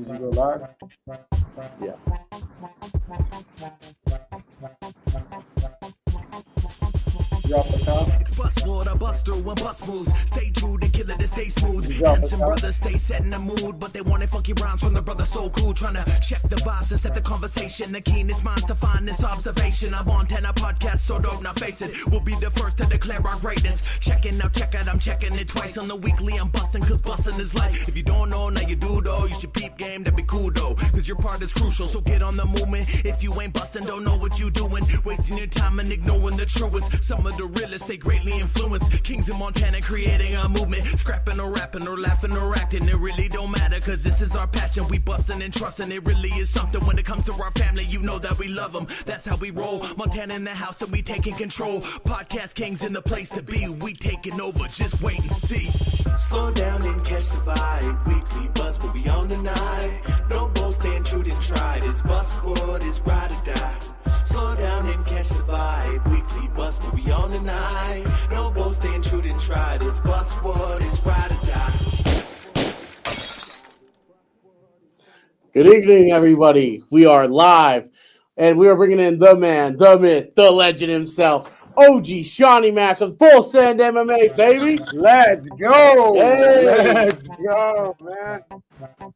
Did you go live? Yeah. Drop the top. It's bust water, bust through and bust moves. Stay true, they kill it, they stay smooth. Drop it, Handsome top. brothers stay set in the mood, but they wanted funky rhymes from the brother so cool. Trying to check the vibes and set the conversation. The keenest minds to find this observation. I'm on 10 podcast, so don't now face it. We'll be the first to declare our greatness. Checking out, check out, I'm checking it twice on the weekly. I'm busting, cause busting is life. If you don't know, now you do though. You should peep game, that'd be cool though. Cause your part is crucial, so get on the movement. If you ain't busting, don't know what you doing. Wasting your time and ignoring the truest. Some of the realest, they greatly influence. Kings in Montana creating a movement. Scrapping or rapping or laughing or acting. It really don't matter, cause this is our passion. We busting and trusting. It really is something. When it comes to our family, you know that we love them. That's how we roll. Montana in the house and we taking control. Podcast kings in the place to be. We taking over, just wait and see. Slow down and catch the vibe. Weekly buzz, but we on tonight. No bull stand true and tried. It's bus world, it's ride or die. Slow down and catch the vibe. Weekly bus, but we on tonight. No bull stand true and tried. It's bus world, it's ride or die. Good evening, everybody. We are live, and we are bringing in the man, the myth, the legend himself, OG SHAWNY Mac of Full Send MMA, baby. Let's go. Hey. Let's go, man.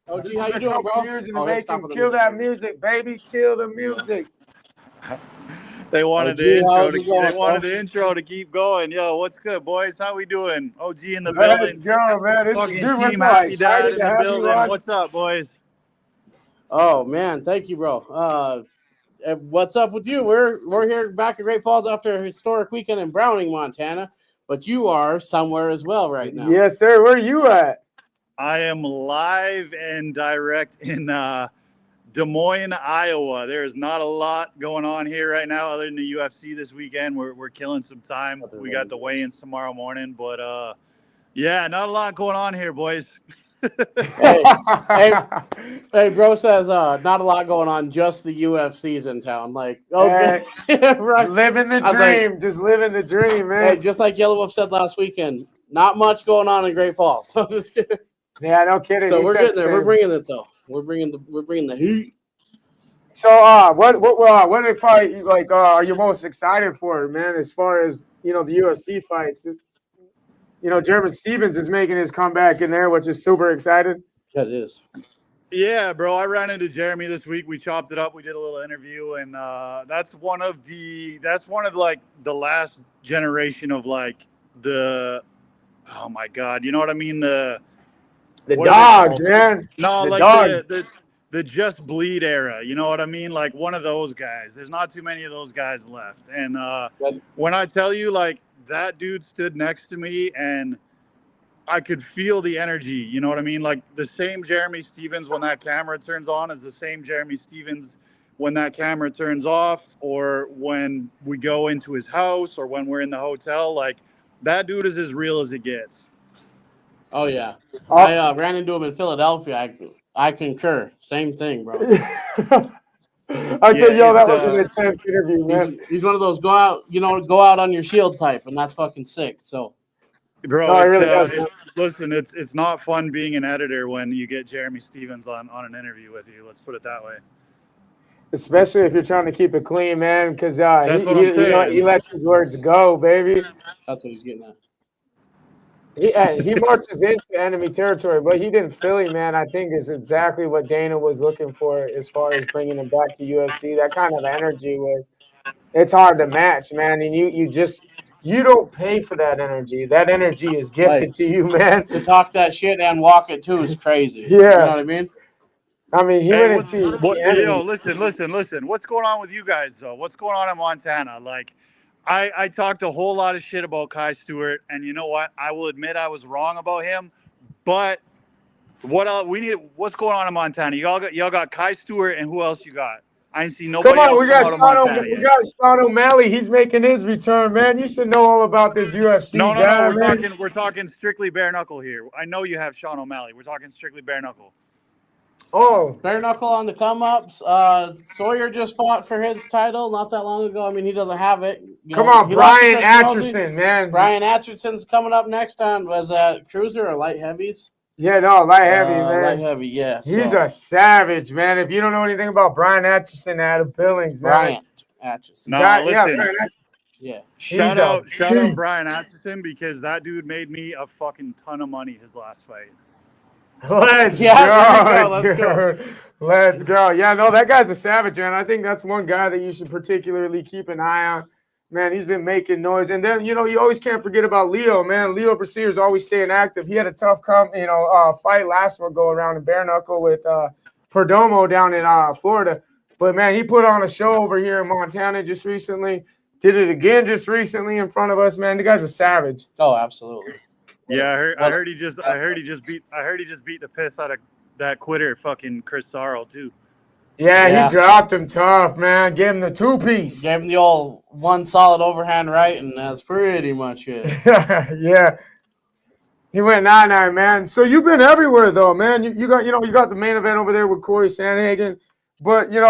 OG, This is how a you doing, couple bro? Years in the Oh, let's stop making. with the Kill music. that music, baby. Kill the music. They wanted OG, the intro. how's it going, They wanted bro? the intro to keep going. Yo, what's good, boys? How we doing? OG in the Let's building. go, man. Fucking Dude, what's team up? Happy Dad Excited in to the have you building. on. What's up, boys? Oh man, thank you, bro. What's up with you? We're here back at Great Falls after a historic weekend in Browning, Montana, but you are somewhere as well right now. Yes, sir. Where you at? I am live and direct in Des Moines, Iowa. There's not a lot going on here right now other than the UFC this weekend. We're killing some time. We got the weigh-ins tomorrow morning, but yeah, not a lot going on here, boys. Hey, bro says not a lot going on, just the UFC's in town. Like, okay, right. Living the I was like, dream. Just living the dream, man. Hey, just like Yellow Wolf said last weekend, not much going on in Great Falls. I'm just kidding. Yeah, no kidding. So He we're said getting there. the We're same. bringing it though. We're bringing the heat. So, what are probably like are you most excited for, man? As far as the UFC fights, Jeremy Stevens is making his comeback in there, which is super excited. Yeah, it is. Yeah, bro. I ran into Jeremy this week. We chopped it up. We did a little interview, and that's one of like the last generation of like the, oh my God, you know what I mean? The what are they dogs, called? man. No, The like dogs. the Just Bleed era. You know what I mean? Like one of those guys. There's not too many of those guys left. And when I tell you, like that dude stood next to me and I could feel the energy. You know what I mean? Like the same Jeremy Stevens when that camera turns on is the same Jeremy Stevens when that camera turns off, or when we go into his house, or when we're in the hotel. Like that dude is as real as it gets. Oh yeah. Oh. I ran into him in Philadelphia. I concur. Same thing, bro. I said, yo, that was an intense interview, man. He's one of those go out on your shield type, and that's fucking sick. So. Bro, No, it really does. listen, it's not fun being an editor when you get Jeremy Stevens on an interview with you. Let's put it that way. Especially if you're trying to keep it clean, man, because That's what I'm saying. he lets his words go, baby. That's what he's getting at. He marches into enemy territory, but he didn't Philly, man. I think is exactly what Dana was looking for as far as bringing him back to UFC. That kind of energy it's hard to match, man. And you don't pay for that energy. That energy is gifted to you, man. To talk that shit and walk it too is crazy. Yeah. You know what I mean? I mean, he went into yo, listen. What's going on with you guys, though? What's going on in Montana? Like, I talked a whole lot of shit about Kai Stewart, and you know what? I will admit I was wrong about him. But what else? What's going on in Montana? Y'all got Kai Stewart, and who else you got? I ain't seen nobody. Come on, else we got come out of Montana we yet. got Sean O'Malley. He's making his return, man. You should know all about this UFC No. guy, man. We're talking strictly bare knuckle here. I know you have Sean O'Malley. We're talking strictly bare knuckle. Oh, Bare knuckle on the come ups. Sawyer just fought for his title not that long ago. I mean, he doesn't have it. come on, he lost to Brian Chris Mosby. Atchison, man. Brian Atchison's coming up next on was that cruiser or light heavies? Yeah, no, light heavy, man. Light heavy, yeah. He's So a savage, man. If you don't know anything about Brian Atchison out of Billings, man. Bryant Atchison. Nah, Yeah, listen. Brian Atchison. Yeah. Shout He's a out Brian Atchison, because that dude made me a fucking ton of money his last fight. Let's Yeah, go. there you go. Let's go. Let's go. Yeah, no, that guy's a savage, man. I think that's one guy that you should particularly keep an eye on. Man, he's been making noise. And then, you always can't forget about Leo, man. Leo Brasier's always staying active. He had a tough fight last one go around in bare knuckle with Perdomo down in Florida. But, man, he put on a show over here in Montana just recently. Did it again just recently in front of us, man. The guy's a savage. Oh, absolutely. Yeah, I heard he just beat the piss out of that quitter fucking Chris Sorrell too. Yeah, he dropped him tough, man. Gave him the two-piece. Gave him the old one solid overhand right, and that's pretty much it. Yeah. He went 9-9, man. So you've been everywhere, though, man. You got the main event over there with Corey Sandhagen, but you're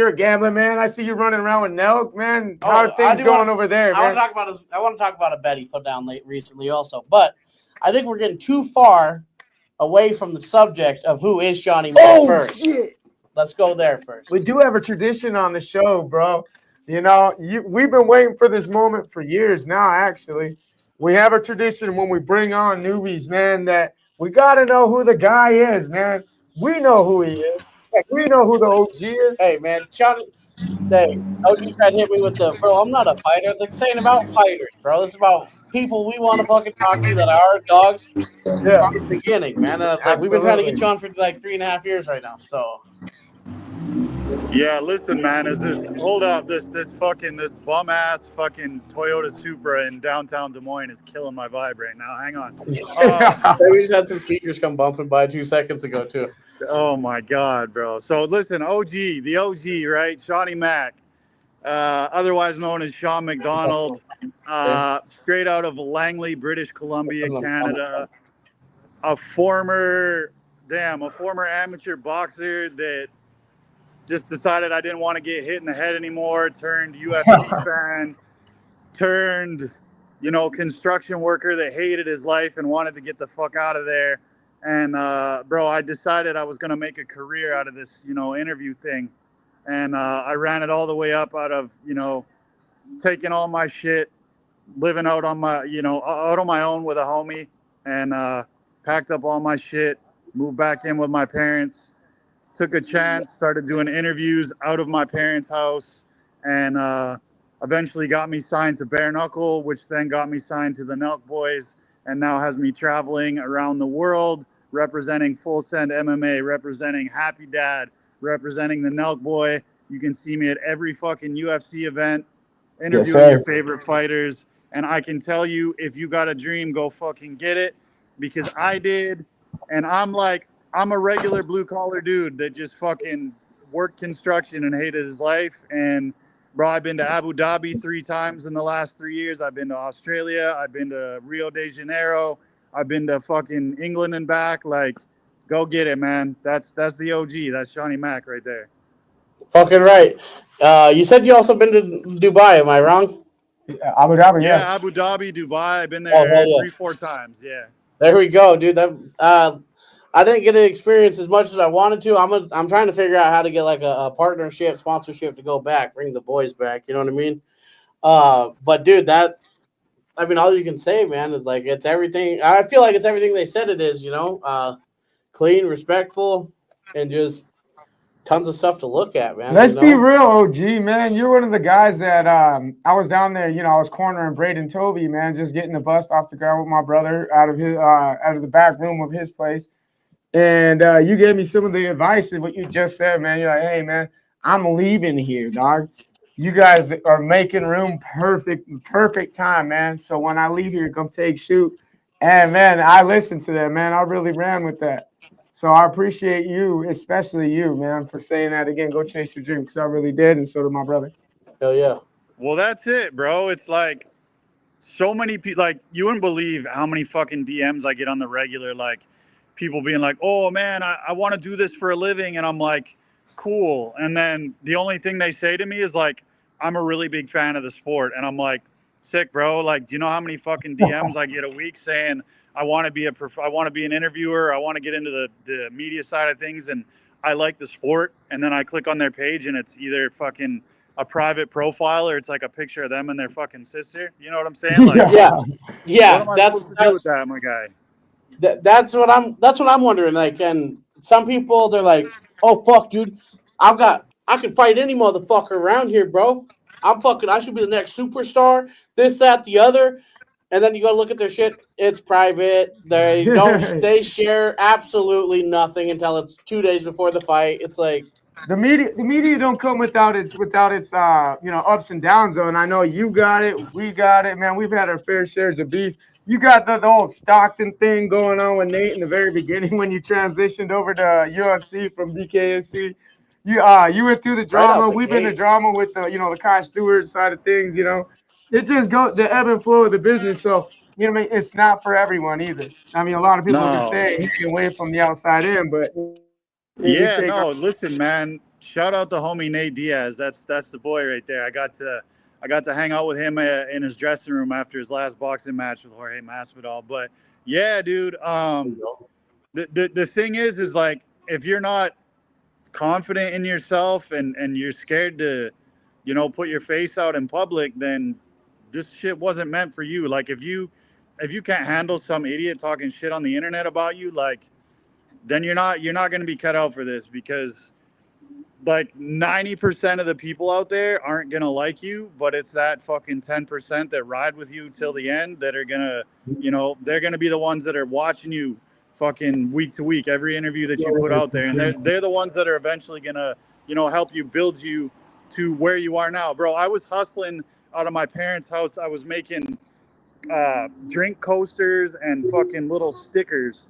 a gambling man. I see you running around with Nelk, man. How are things going over there, man? I want to talk about a bet he put down recently, also, but I think we're getting too far away from the subject of who is SHAWNY first. Shit. Let's go there first. We do have a tradition on the show, bro. We've been waiting for this moment for years now, actually. We have a tradition when we bring on newbies, man, that we got to know who the guy is, man. We know who he is. Like, we know who the OG is. Hey, man, SHAWNY, OG tried to hit me with bro, I'm not a fighter. It's like saying about fighters, bro. This is about people we want to fucking talk to that are dogs from the beginning, man. We've been trying to get you on for like 3.5 years right now, so. Yeah, listen, man, hold up, this bum ass fucking Toyota Supra in downtown Des Moines is killing my vibe right now. Hang on. We just had some speakers come bumping by 2 seconds ago too. Oh my God, bro. So listen, the OG, right? SHAWNY Mac, otherwise known as Sean McDonald, straight out of Langley, British Columbia, Canada. A former amateur boxer that just decided I didn't want to get hit in the head anymore, turned UFC fan, turned, construction worker that hated his life and wanted to get the fuck out of there. And, bro, I decided I was going to make a career out of this, interview thing. And I ran it all the way up out of, taking all my shit, living out on my, out on my own with a homie, and packed up all my shit, moved back in with my parents. Took a chance, started doing interviews out of my parents' house, and eventually got me signed to Bare Knuckle, which then got me signed to the Nelk Boys, and now has me traveling around the world, representing Full Send MMA, representing Happy Dad, representing the Nelk Boy. You can see me at every fucking UFC event, interviewing your favorite fighters. And I can tell you, if you got a dream, go fucking get it, because I did. And I'm a regular blue collar dude that just fucking worked construction and hated his life. And bro, I've been to Abu Dhabi 3 times in the last 3 years. I've been to Australia. I've been to Rio de Janeiro. I've been to fucking England and back. Like, go get it, man. That's the OG. That's SHAWNY Mac right there. Fucking right. You said you also been to Dubai. Am I wrong? Abu Dhabi, yeah. Abu Dhabi, Dubai. I've been there 3-4 times. Yeah. There we go, dude. I didn't get to experience as much as I wanted to. I'm trying to figure out how to get like a partnership, sponsorship to go back, bring the boys back. You know what I mean? But dude, all you can say, man, is like it's everything. I feel like it's everything they said it is. Clean, respectful, and just tons of stuff to look at, man. Let's be real, OG, man. You're one of the guys that I was down there. I was cornering Braden Tovey, man, just getting the bust off the ground with my brother out of the back room of his place. And you gave me some of the advice of what you just said, man. You're like, hey, man, I'm leaving here, dog. You guys are making room perfect time, man. So when I leave here, come take shoot. And, man, I listened to that, man. I really ran with that. So I appreciate you, especially you, man, for saying that again. Go chase your dream, because I really did, and so did my brother. Hell yeah. Well, that's it, bro. It's like so many people, like, you wouldn't believe how many fucking DMs I get on the regular, like, people being like, oh, man, I want to do this for a living. And I'm like, cool. And then the only thing they say to me is like, I'm a really big fan of the sport. And I'm like, sick, bro. Like, do you know how many fucking DMs I get a week saying I want to be I want to be an interviewer, I want to get into the media side of things, and I like the sport, and then I click on their page and it's either fucking a private profile or it's like a picture of them and their fucking sister. You know what I'm saying? Like, Yeah, what yeah. am I supposed to do with that, my guy? That's what I'm wondering. Like, and some people they're like, "Oh fuck, dude, I can fight any motherfucker around here, bro. I should be the next superstar. This, that, the other." And then you go look at their shit. It's private. They share absolutely nothing until it's 2 days before the fight. It's like the media don't come without its ups and downs though. And I know you got it, we got it, man. We've had our fair shares of beef. You got the whole Stockton thing going on with Nate in the very beginning when you transitioned over to UFC from BKFC. You went through the right out drama. the We've been the gate. drama with the Kai Stewart side of things. It just goes the ebb and flow of the business. So what I mean, it's not for everyone either. I mean, a lot of people have been No. saying he can win from the outside in, but we Yeah, take our no, listen, man. Shout out to homie Nate Diaz. That's the boy right there. I got to hang out with him in his dressing room after his last boxing match with Jorge Masvidal. But yeah, dude. The thing is like if you're not confident in yourself and you're scared to, put your face out in public, then this shit wasn't meant for you. Like if you can't handle some idiot talking shit on the internet about you, like then you're not going to be cut out for this because like 90% of the people out there aren't going to like you, but it's that fucking 10% that ride with you till the end that are going to, they're going to be the ones that are watching you fucking week to week, every interview that you put out there. And they're the ones that are eventually going to, help you build you to where you are now. Bro, I was hustling out of my parents' house. I was making drink coasters and fucking little stickers.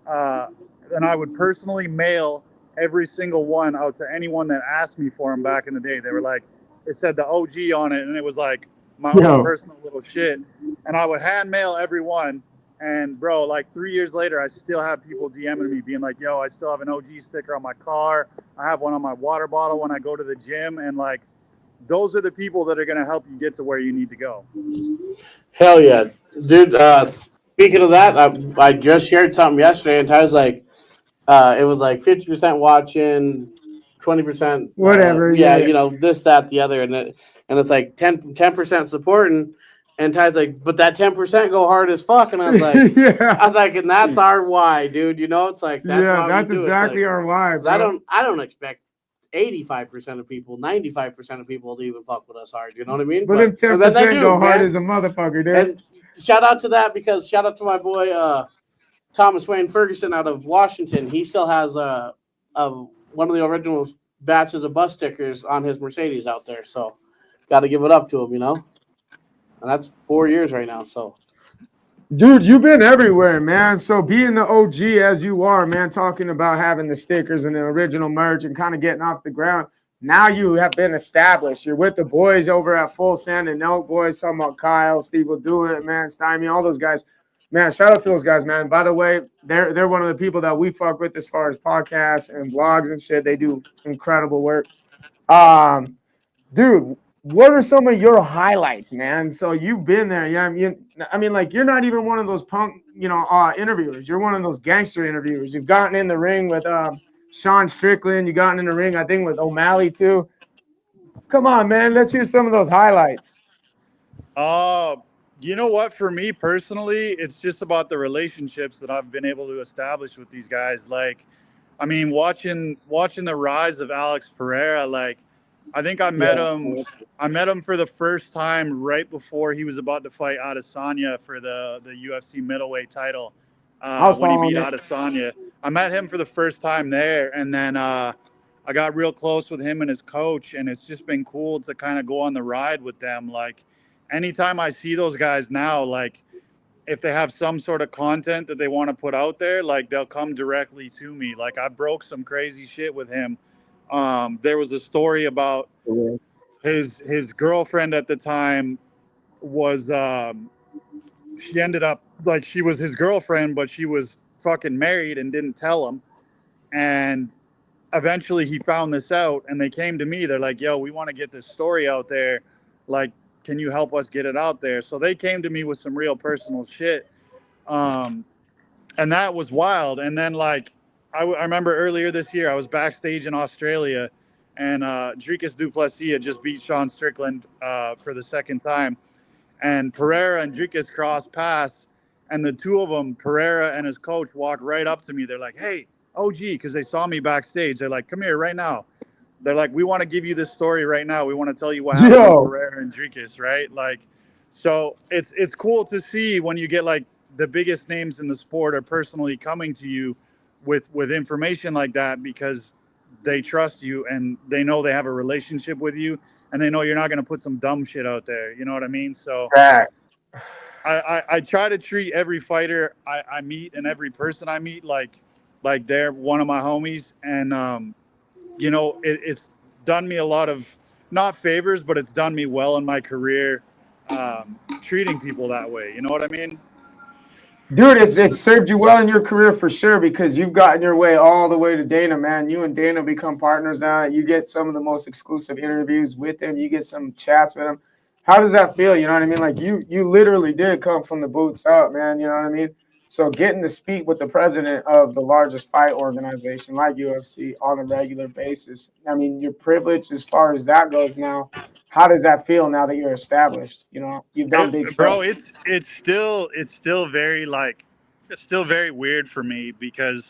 Uh, and I would personally mail every single one out to anyone that asked me for them back in the day. They were like, it said the OG on it, and it was like my own personal little shit. And I would hand mail every one. And bro, like 3 years later, I still have people DMing me being like, yo, I still have an OG sticker on my car. I have one on my water bottle when I go to the gym. And like, those are the people that are going to help you get to where you need to go. Hell yeah, dude. Speaking of that, I just shared something yesterday, and I was like, it was like 50% watching, 20%, whatever. yeah, this, that, the other, and it's like 10% supporting. And Ty's like, but that 10% go hard as fuck, and I was like, yeah. and that's our why, dude. It's like that's why That's we do exactly it. our why, Like, bro. I don't expect 85% of people, 95% of people to even fuck with us hard. You know what I mean? But them and then they 10% do, go hard man. as a motherfucker, dude. And shout out to that because shout out to my boy Thomas Wayne Ferguson out of Washington. He still has one of the original batches of bus stickers on his Mercedes out there. So got to give it up to him, And that's 4 years right now. So, dude, you've been everywhere, man. So being the OG as you are, man, talking about having the stickers and the original merch and kind of getting off the ground. Now you have been established. You're with the boys over at Full Send and Elk Boys, talking about Kyle, Steve will do it, man, Stymie, all those guys. Man, shout out to those guys, man. By the way, they're one of the people that we fuck with as far as podcasts and vlogs and shit. They do incredible work. Dude, what are some of your highlights, man? So you've been there, yeah. I mean, like you're not even one of those punk, interviewers. You're one of those gangster interviewers. You've gotten in the ring with Sean Strickland. You gotten in the ring, I think, with O'Malley too. Come on, man. Let's hear some of those highlights. You know what? For me personally, it's just about the relationships that I've been able to establish with these guys. Like, I mean, watching the rise of Alex Pereira, like, I think I met him. I met him for the first time right before he was about to fight Adesanya for the UFC middleweight title. When he beat Adesanya, I met him for the first time there, and then I got real close with him and his coach, and it's just been cool to kind of go on the ride with them. Like, anytime I see those guys now, like if they have some sort of content that they want to put out there, like they'll come directly to me. Like I broke some crazy shit with him. There was a story about his girlfriend at the time was she ended up like she was his girlfriend, but she was fucking married and didn't tell him. And eventually he found this out and they came to me. They're like, yo, we want to get this story out there. Like, can you help us get it out there? So they came to me with some real personal shit. And that was wild. And then like, I remember earlier this year, I was backstage in Australia, and Dricus du Plessis had just beat Sean Strickland for the second time. And Pereira and Dricus crossed paths, and the two of them, Pereira and his coach, walked right up to me. They're like, "Hey, OG," because they saw me backstage. They're like, "Come here right now." They're like, "We want to give you this story right now. We want to tell you what happened with Pereira and Dricus," right? Like, so it's cool to see when you get like the biggest names in the sport are personally coming to you with information like that, because they trust you and they know they have a relationship with you, and they know you're not going to put some dumb shit out there. You know what I mean? So Facts. I try to treat every fighter I meet and every person I meet like they're one of my homies. And you know, it's done me a lot of, not favors, but it's done me well in my career, treating people that way. You know what I mean? Dude, it's served you well in your career for sure, because you've gotten your way all the way to Dana, man. You and Dana become partners now. You get some of the most exclusive interviews with him. You get some chats with him. How does that feel? You know what I mean? Like you literally did come from the boots up, man. You know what I mean? So getting to speak with the president of the largest fight organization like UFC on a regular basis. I mean, you're privileged as far as that goes now. How does that feel now that you're established? You know, you've done big stuff. Bro, it's still very like, it's still very weird for me, because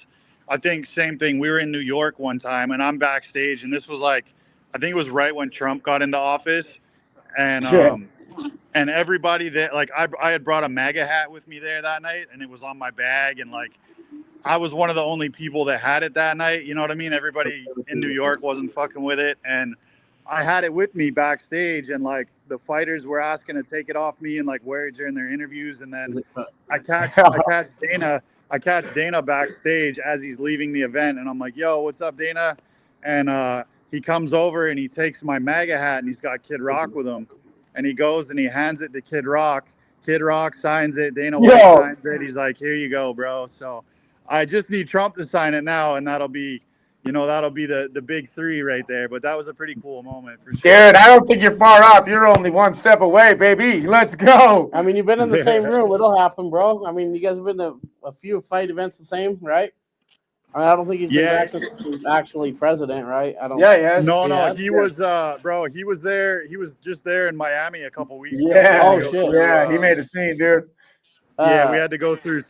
I think same thing. We were in New York one time, and I'm backstage, and this was like, I think it was right when Trump got into office, and Yeah. and everybody that like, I had brought a MAGA hat with me there that night, and it was on my bag, and like, I was one of the only people that had it that night. You know what I mean? Everybody in New York wasn't fucking with it, and I had it with me backstage, and like the fighters were asking to take it off me and like wear it during their interviews. And then I catch Dana backstage as he's leaving the event, and I'm like, "Yo, what's up, Dana?" And he comes over and he takes my MAGA hat, and he's got Kid Rock with him, and he goes and he hands it to Kid Rock. Kid Rock signs it. Dana White signs it. He's like, "Here you go, bro." So I just need Trump to sign it now, and that'll be, you know, that'll be the big three right there. But that was a pretty cool moment for sure. Dude, I don't think you're far off. You're only one step away, baby. Let's go. I mean, you've been in the same room. It'll happen, bro. I mean, you guys have been to a few fight events the same, right? I mean, I don't think he's been back since he was actually president, right? I don't. Yeah. No, he was, bro. He was there. He was just there in Miami a couple weeks ago. Yeah. Oh shit. Yeah, he made a scene, dude. Yeah, we had to go through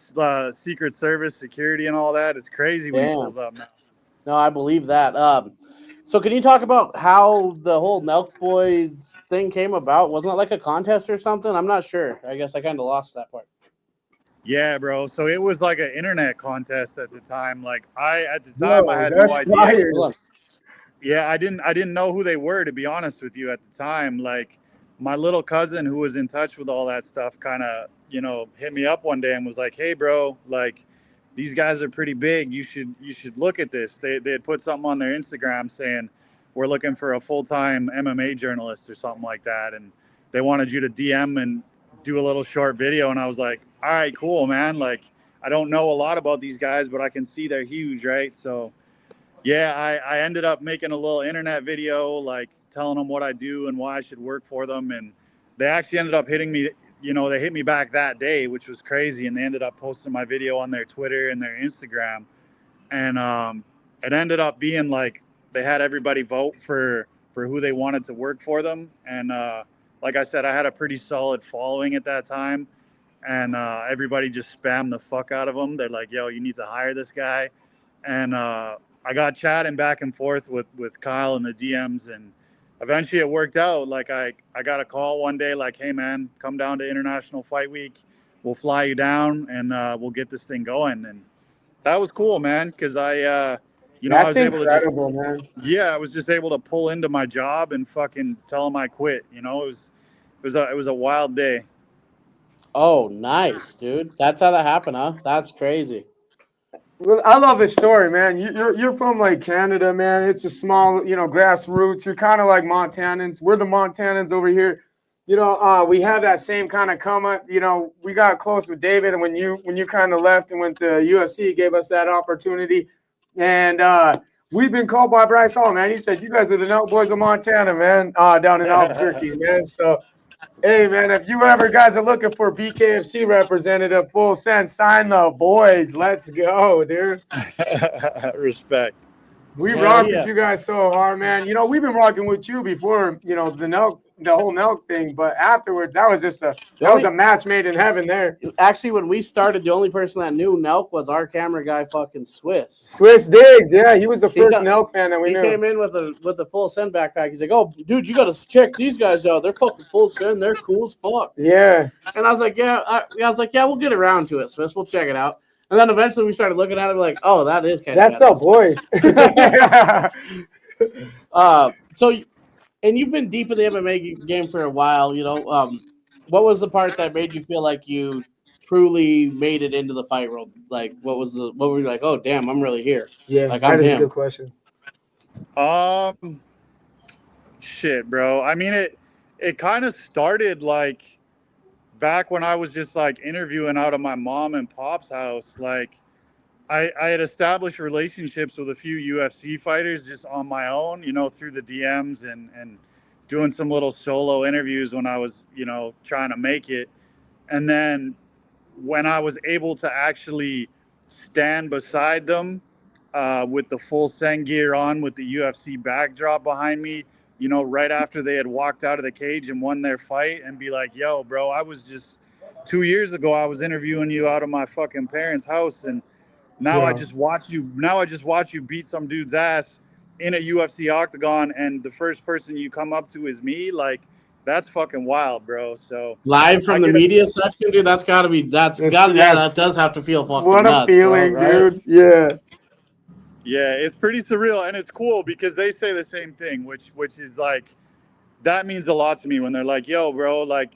Secret Service security and all that. It's crazy when he pulls up now. No, I believe that. So can you talk about how the whole Nelk Boys thing came about? Wasn't it like a contest or something? I'm not sure. I guess I kind of lost that part. Yeah, bro. So it was like an internet contest at the time. Like I had That's no idea. fire. Yeah, I didn't know who they were, to be honest with you, at the time. Like my little cousin, who was in touch with all that stuff, kind of, you know, hit me up one day and was like, "Hey, bro, like these guys are pretty big. You should look at this." They had put something on their Instagram saying, "We're looking for a full-time MMA journalist," or something like that, and they wanted you to DM and do a little short video. And I was like, "All right, cool, man. Like I don't know a lot about these guys, but I can see they're huge, right?" So yeah, I ended up making a little internet video, like telling them what I do and why I should work for them. And they actually ended up hitting me, you know, they hit me back that day, which was crazy. And they ended up posting my video on their Twitter and their Instagram. And it ended up being like they had everybody vote for who they wanted to work for them. And like I said, I had a pretty solid following at that time. And everybody just spammed the fuck out of them. They're like, "Yo, you need to hire this guy." And I got chatting back and forth with Kyle in the DMs, and eventually it worked out. Like I got a call one day, like, "Hey man, come down to International Fight Week. We'll fly you down, and we'll get this thing going." And that was cool, man, because I was able to just, man. Yeah, I was just able to pull into my job and fucking tell them I quit. You know, it was a wild day. Oh, nice, dude. That's how that happened, huh? That's crazy. Well, I love this story, man. You're from like Canada, man. It's a small, you know, grassroots. You're kind of like Montanans. We're the Montanans over here. You know, we have that same kind of come up. You know, we got close with David, and when you kind of left and went to UFC, he gave us that opportunity. And we've been called by Bryce Hall, man. He said, "You guys are the Nelk Boys of Montana, man, down in Albuquerque, man." So Hey, man, if you ever guys are looking for BKFC representative, full send, sign the boys. Let's go, dude. Respect. We Hell rock with yeah. you guys so hard, man. You know, we've been rocking with you before, you know, the whole Nelk thing, but afterwards, that was just a match made in heaven there. Actually, when we started, the only person that knew Nelk was our camera guy, fucking Swiss. Swiss Diggs, yeah, he was the first Nelk fan that we He knew. came in with a full send backpack. He's like, "Oh, dude, you got to check these guys out. They're fucking full send. They're cool as fuck." Yeah. And I was like, "Yeah." I was like, "Yeah, we'll get around to it, Swiss. We'll check it out." And then eventually we started looking at it, like, "Oh, that is kind of that's the boys." So, and you've been deep in the MMA game for a while. You know, what was the part that made you feel like you truly made it into the fight world? Like, what were you like? Oh, damn, I'm really here. Yeah, like that I'm is him. a good question. Shit, bro. I mean, it kind of started like back when I was just like interviewing out of my mom and pop's house. Like, I had established relationships with a few UFC fighters just on my own, you know, through the DMs and doing some little solo interviews when I was, you know, trying to make it. And then when I was able to actually stand beside them with the full Sen gear on, with the UFC backdrop behind me, you know, right after they had walked out of the cage and won their fight, and be like, yo, bro, I was just 2 years ago, I was interviewing you out of my fucking parents' house, and now I just watch you. Now I just watch you beat some dude's ass in a UFC octagon, and the first person you come up to is me. Like, that's fucking wild, bro. So live from the media section, dude. That does have to feel fucking what nuts, a feeling, bro, right? dude. Yeah. Yeah, it's pretty surreal, and it's cool because they say the same thing, which is like, that means a lot to me when they're like, yo, bro, like,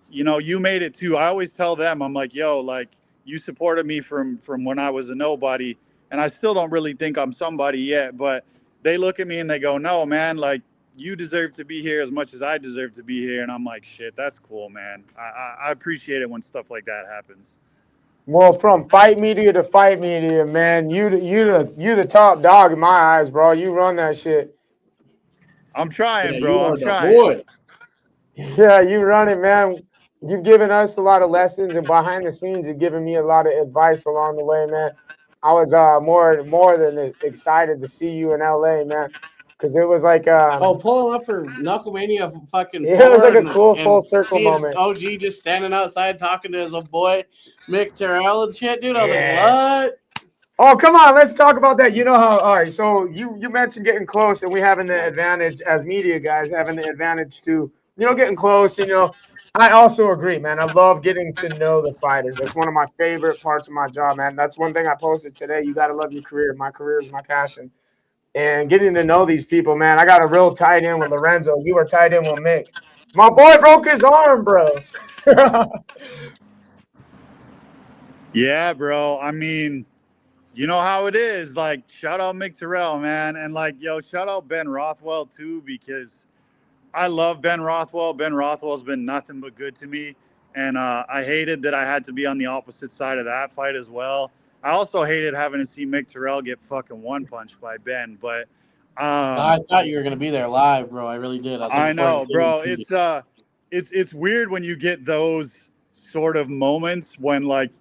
you know, you made it too. I always tell them, I'm like, yo, like, you supported me from when I was a nobody, and I still don't really think I'm somebody yet, but they look at me and they go, no, man, like, you deserve to be here as much as I deserve to be here. And I'm like, shit, that's cool, man. I appreciate it when stuff like that happens. Well, from fight media to fight media, man, you the top dog in my eyes, bro. You run that shit. I'm trying, Yeah, bro. you I'm are the trying. boy. Yeah, you run it, man. You've given us a lot of lessons, and behind the scenes, you've given me a lot of advice along the way, man. I was more than excited to see you in LA, man, because it was like pulling up for Knucklemania fucking it was like a cool full circle moment. OG just standing outside talking to his old boy Mick Terrell and shit, dude. I was like, what? Oh, come on, let's talk about that. You know how? All right, so you mentioned getting close, and we having the advantage as media guys, having the advantage to getting close. And I also agree, man. I love getting to know the fighters. That's one of my favorite parts of my job, man. That's one thing I posted today. You got to love your career. My career is my passion, and getting to know these people, man. I got a real tight in with Lorenzo. You were tight in with Mick. My boy broke his arm, bro. Yeah, bro. I mean, you know how it is. Like, shout out Mick Terrell, man. And like, yo, shout out Ben Rothwell too, because I love Ben Rothwell. Ben Rothwell's been nothing but good to me. And I hated that I had to be on the opposite side of that fight as well. I also hated having to see Mick Terrell get fucking one punched by Ben. But I thought you were gonna be there live, bro. I really did. I know, bro. It's weird when you get those sort of moments when, like,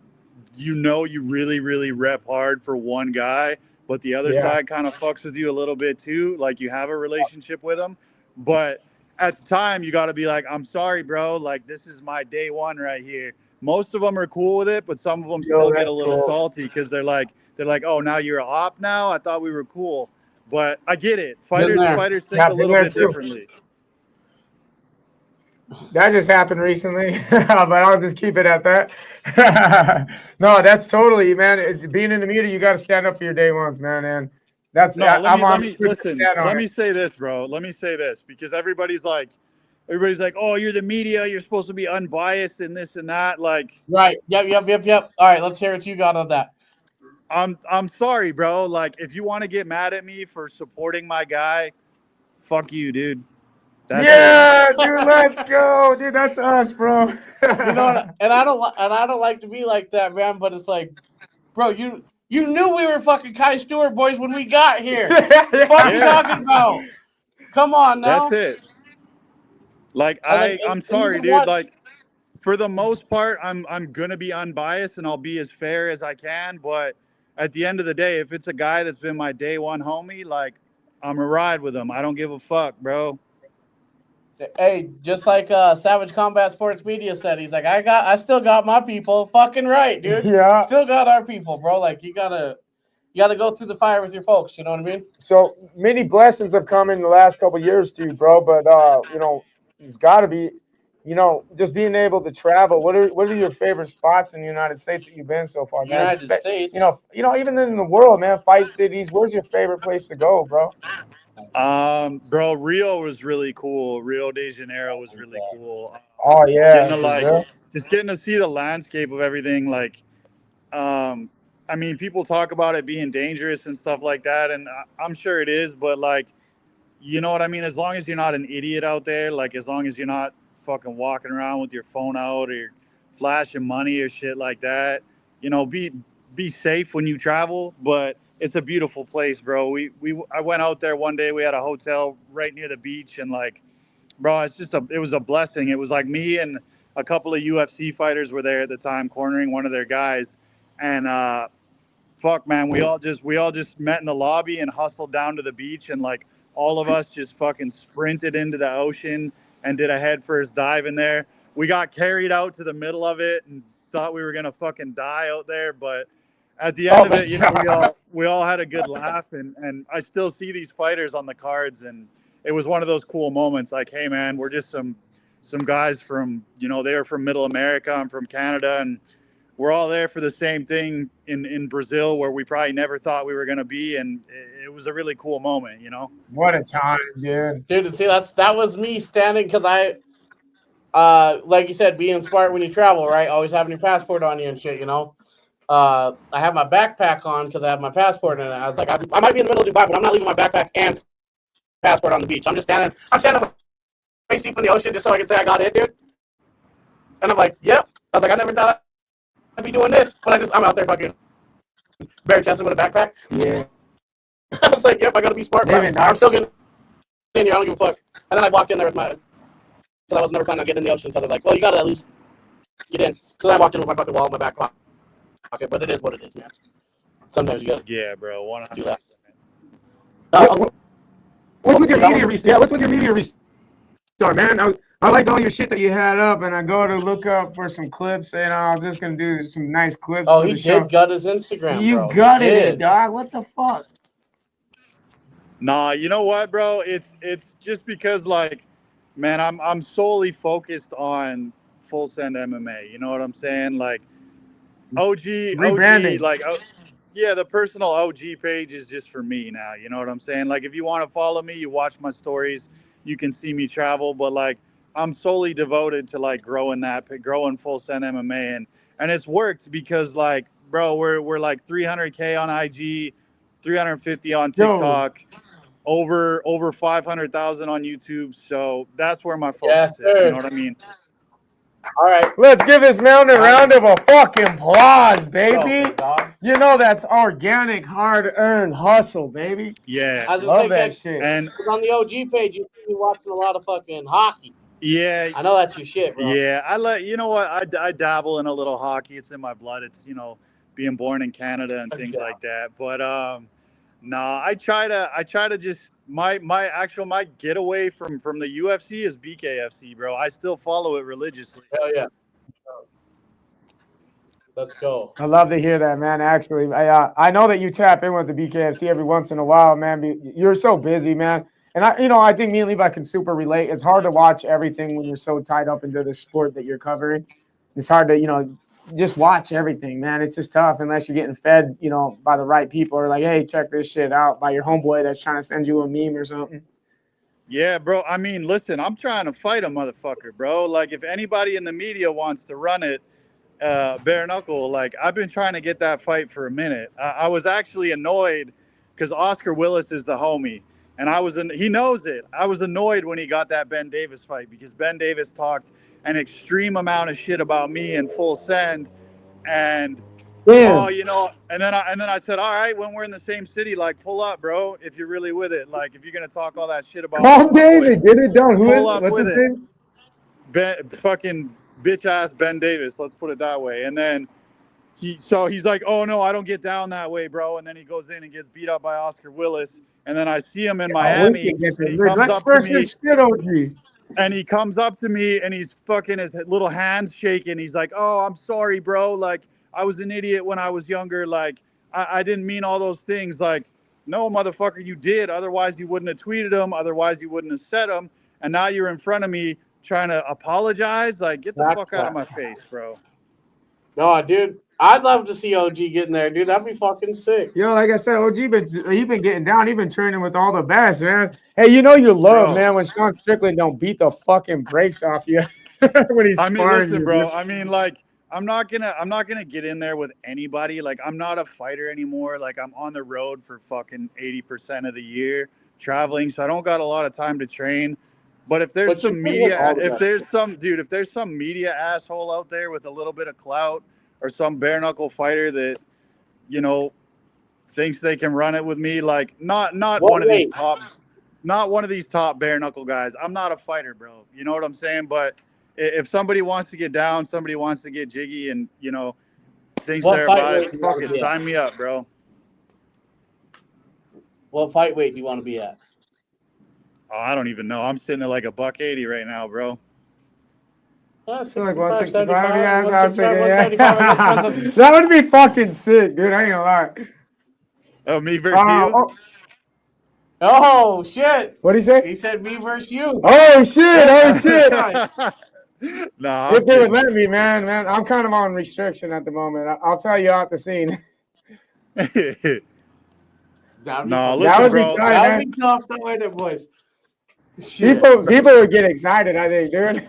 you really, really rep hard for one guy, but the other side kind of fucks with you a little bit too. Like, you have a relationship with him, but at the time you got to be like, I'm sorry, bro. Like, this is my day one right here. Most of them are cool with it, but some of them still get a little salty because they're like, oh, now you're a op now? I thought we were cool. But I get it. Fighters think a little bit differently. That just happened recently, but I'll just keep it at that. No, that's totally, man. Being in the media, you got to stand up for your day ones, man. And that's let me say this, bro. Let me say this, because everybody's like, oh, you're the media. You're supposed to be unbiased and this and that. Like, right. Yep. All right, let's hear what you got on that. I'm sorry, bro. Like, if you want to get mad at me for supporting my guy, fuck you, dude. Dude, let's go, dude. That's us, bro. You know what? And I don't like to be like that, man. But it's like, bro, you knew we were fucking Kai Stewart boys when we got here. What are you talking about? Come on now. That's it. Like Like, I'm and you sorry, can dude. watch. Like for the most part, I'm gonna be unbiased and I'll be as fair as I can. But at the end of the day, if it's a guy that's been my day one homie, like I'm a ride with him. I don't give a fuck, bro. Hey, just like Savage Combat Sports Media said, he's like, I still got my people. Fucking right, dude. Yeah. Still got our people, bro. Like you gotta go through the fire with your folks. You know what I mean? So many blessings have come in the last couple of years to you, bro. But it's got to be, just being able to travel. What are your favorite spots in the United States that you've been so far, man? United States. Even in the world, man. Fight cities. Where's your favorite place to go, bro? Bro, Rio was really cool. Rio de Janeiro was really cool. Oh yeah, Getting to Brazil. just getting to see the landscape of everything. Like, I mean, people talk about it being dangerous and stuff like that, and I'm sure it is. But like, you know what I mean? As long as you're not an idiot out there, like as long as you're not fucking walking around with your phone out or flashing money or shit like that, be safe when you travel. But it's a beautiful place, bro. I went out there one day. We had a hotel right near the beach, and like, bro, it was a blessing. It was like me and a couple of UFC fighters were there at the time, cornering one of their guys, and fuck, man, we all just met in the lobby and hustled down to the beach, and like all of us just fucking sprinted into the ocean and did a head first dive in there. We got carried out to the middle of it and thought we were gonna fucking die out there, but at the end of it, we all had a good laugh, and I still see these fighters on the cards, and it was one of those cool moments. Like, hey, man, we're just some guys from they were from Middle America. I'm from Canada, and we're all there for the same thing in Brazil, where we probably never thought we were going to be, and it was a really cool moment, What a time, dude. Dude, see, that was me standing because like you said, being smart when you travel, right? Always having your passport on you and shit, I have my backpack on because I have my passport in it. I was like, I might be in the middle of Dubai, but I'm not leaving my backpack and passport on the beach. I'm standing waist deep in the ocean just so I can say I got it, dude. And I'm like, yep. I was like, I never thought I'd be doing this, but I'm out there fucking bare chested with a backpack. Yeah. I was like, yep, I gotta be smart, but I'm still getting in here. I don't give a fuck. And then I walked in there because I was never planning on getting in the ocean. So they're like, well, you gotta at least get in. So then I walked in with my fucking wallet in my back pocket. But it is what it is, man. Sometimes you gotta. Yeah, bro, 100%. Do that. What's with your media restart? Yeah, what's with your media restart, man? I liked all your shit that you had up, and I go to look up for some clips, saying I was just gonna do some nice clips. Oh, for he the show. did gut his Instagram. You bro. gutted it, dog. What the fuck? Nah, you know what, bro? It's just because, like, man, I'm solely focused on Full Send MMA. You know what I'm saying? Like, Rebranding. like, yeah, the personal OG page is just for me now. You know what I'm saying? Like, if you want to follow me, you watch my stories, you can see me travel. But like, I'm solely devoted to like growing Full Send MMA, and it's worked because like, bro, we're like 300K on IG, 350 on TikTok. Over 500,000 on YouTube, so that's where my focus is. You know what I mean? All right, let's give this man a round of a fucking applause, baby. Go, that's organic, hard-earned hustle, baby. Yeah, I love that shit. And on the OG page, you see me watching a lot of fucking hockey. Yeah, I know that's your shit, bro. Yeah, you know what? I dabble in a little hockey. It's in my blood. It's being born in Canada and things like that. But nah, I try to just my getaway from the UFC is BKFC, bro. I still follow it religiously. Hell yeah. Let's go. I love to hear that, man. Actually, I know that you tap in with the BKFC every once in a while, man. You're so busy, man. And I think me and Levi can super relate. It's hard to watch everything when you're so tied up into the sport that you're covering. It's hard to, just watch everything, man. It's just tough unless you're getting fed, by the right people or like, hey, check this shit out by your homeboy that's trying to send you a meme or something. Yeah, bro. I mean, listen, I'm trying to fight a motherfucker, bro. Like, if anybody in the media wants to run it, bare knuckle, like, I've been trying to get that fight for a minute. I was actually annoyed because Oscar Willis is the homie, and he knows it. I was annoyed when he got that Ben Davis fight because Ben Davis talked an extreme amount of shit about me in Full Send, and and then I said, all right, when we're in the same city, like, pull up, bro, if you're really with it. Like, if you're gonna talk all that shit about David, get it done. What's his name? fucking bitch ass Ben Davis. Let's put it that way. And then he's like, oh no, I don't get down that way, bro. And then he goes in and gets beat up by Oscar Willis. And then I see him in Miami, and he comes up to me. OG. And he comes up to me and he's fucking his little hands shaking. He's like, oh, I'm sorry, bro. Like, I was an idiot when I was younger. Like, I didn't mean all those things. Like, no, motherfucker, you did. Otherwise, you wouldn't have tweeted him. Otherwise, you wouldn't have said him. And now you're in front of me trying to apologize. Like, get the fuck out of my face, bro. No, dude. I'd love to see OG getting there, dude. That'd be fucking sick. Yo, like I said, OG he been getting down. He been training with all the best, man. Hey, you know you love, man, when Sean Strickland don't beat the fucking brakes off you when he's sparring. Listen, bro. I mean, like, I'm not gonna get in there with anybody. Like, I'm not a fighter anymore. Like, I'm on the road for fucking 80% of the year traveling, so I don't got a lot of time to train. But if there's some media, if there's some media asshole out there with a little bit of clout, or some bare knuckle fighter that, you know, thinks they can run it with me, like not one of these top bare knuckle guys. I'm not a fighter, bro. You know what I'm saying? But if somebody wants to get down, somebody wants to get jiggy, and you know, thinks they're about it, fuck it, sign me up, bro. What fight weight do you want to be at? Oh, I don't even know. I'm sitting at like a $180 right now, bro. So like 165, yeah. That would be fucking sick, dude. I ain't gonna lie. Oh, me versus you? Oh shit! What'd he say? He said me versus you. Oh shit! Oh shit! No, if they would let me, man. I'm kind of on restriction at the moment. I'll tell you out the scene. Listen, that would bro. That would be tough, though, ain't it, boys? People would get excited, I think, dude.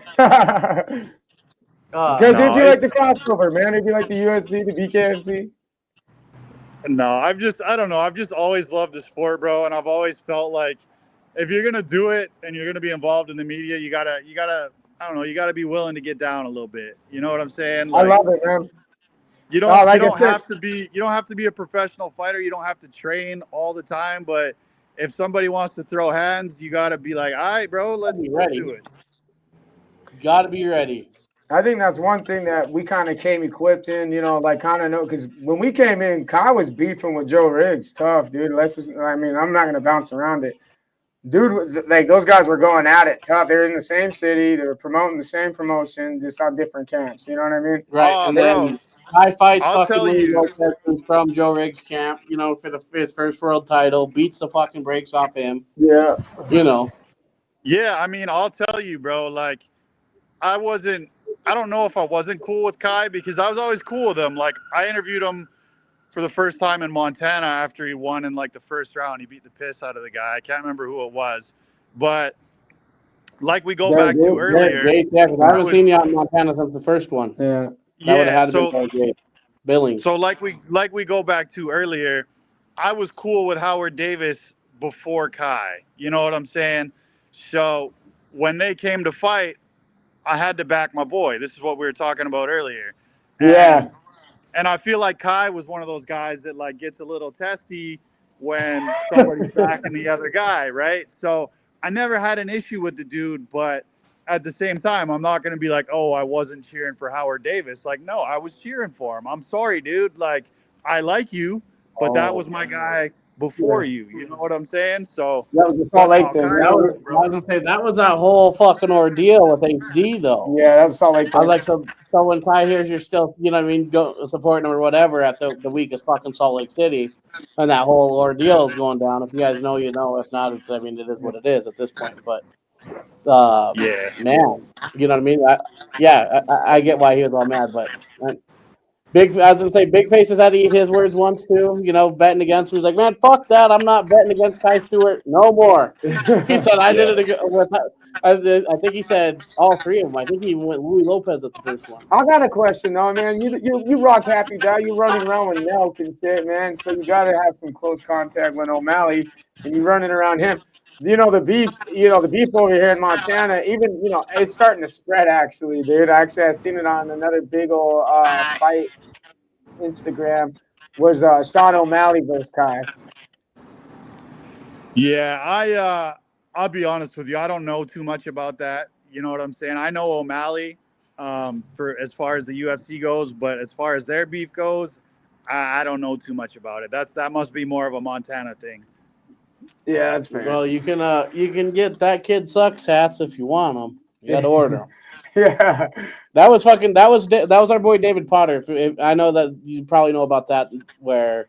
Because it'd be like the crossover, man. It'd be like the UFC, the BKFC. No, I don't know. I've just always loved the sport, bro, and I've always felt like if you're gonna do it and you're gonna be involved in the media, you gotta, I don't know, you gotta be willing to get down a little bit. You know what I'm saying? Like, I love it, man. You don't have to be a professional fighter. You don't have to train all the time, but if somebody wants to throw hands, you gotta be like, all right, bro, let's do it. You gotta be ready. I think that's one thing that we kind of came equipped in, you know, like kind of know, because when we came in, Kai was beefing with Joe Riggs, tough, dude. I'm not going to bounce around it. Dude, like those guys were going at it tough. They're in the same city. They were promoting the same promotion, just on different camps. You know what I mean? Right. And then Kai fights from Joe Riggs' camp, you know, for his first world title, beats the fucking brakes off him. Yeah. You know. Yeah, I mean, I'll tell you, bro, like, I don't know if I wasn't cool with Kai because I was always cool with him. Like, I interviewed him for the first time in Montana after he won in like the first round. He beat the piss out of the guy. I can't remember who it was, but like we go back to earlier. I haven't seen you out in Montana since the first one. Yeah. That would have had to be Billings. So like we go back to earlier, I was cool with Howard Davis before Kai. You know what I'm saying? So when they came to fight, I had to back my boy. This is what we were talking about earlier. And I feel like Kai was one of those guys that like gets a little testy when somebody's backing the other guy, right? So I never had an issue with the dude, but at the same time, I'm not going to be like, oh, I wasn't cheering for Howard Davis. Like, no, I was cheering for him. I'm sorry, dude. Like, I like you, but that was my guy before you. You know what I'm saying? So that was the Salt Lake thing. That was that whole fucking ordeal with HD though. Yeah, that was Salt Lake thing. I was like, so when Kai hears you're still, you know what I mean, go supporting him or whatever at the weakest fucking Salt Lake City, and that whole ordeal is going down. If you guys know, you know. If not, it's, I mean, it is what it is at this point. But man, you know what I mean? I get why he was all mad, but. I was gonna say, Big Face has had to eat his words once too. You know, betting against him. He's like, man, fuck that. I'm not betting against Kai Stewart no more. He said, I did it with. I think he said all three of them. I think he even went Louis Lopez at the first one. I got a question though, man. You rock happy guy. You running around with Nelk and shit, man. So you got to have some close contact with O'Malley, and you running around him. You know the beef. You know the beef over here in Montana. Even it's starting to spread. Actually, dude. Actually, I seen it on another big old fight Instagram. Was Sean O'Malley versus Kai. Yeah, I'll be honest with you. I don't know too much about that. You know what I'm saying? I know O'Malley for as far as the UFC goes, but as far as their beef goes, I don't know too much about it. That must be more of a Montana thing. Yeah, that's fair. Well, you can get That Kid Sucks hats if you want them. You got to order them. Yeah. That was our boy David Potter. If I know that you probably know about that, where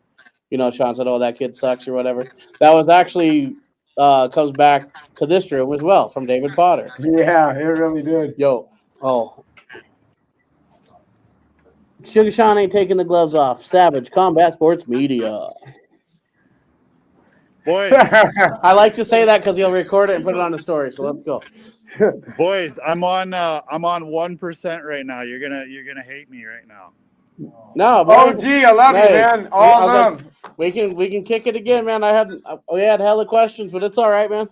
Sean said, "Oh, that kid sucks" or whatever. That was actually comes back to this room as well from David Potter. Yeah, it really did. Yo, Sugar Sean ain't taking the gloves off. Savage Combat Sports Media. Boys, I like to say that because he'll record it and put it on the story. So let's go. boys, I'm on 1% right now. You're gonna hate me right now. No, OG, I love you, man. All love. We can kick it again, man. We had hella questions, but it's all right, man.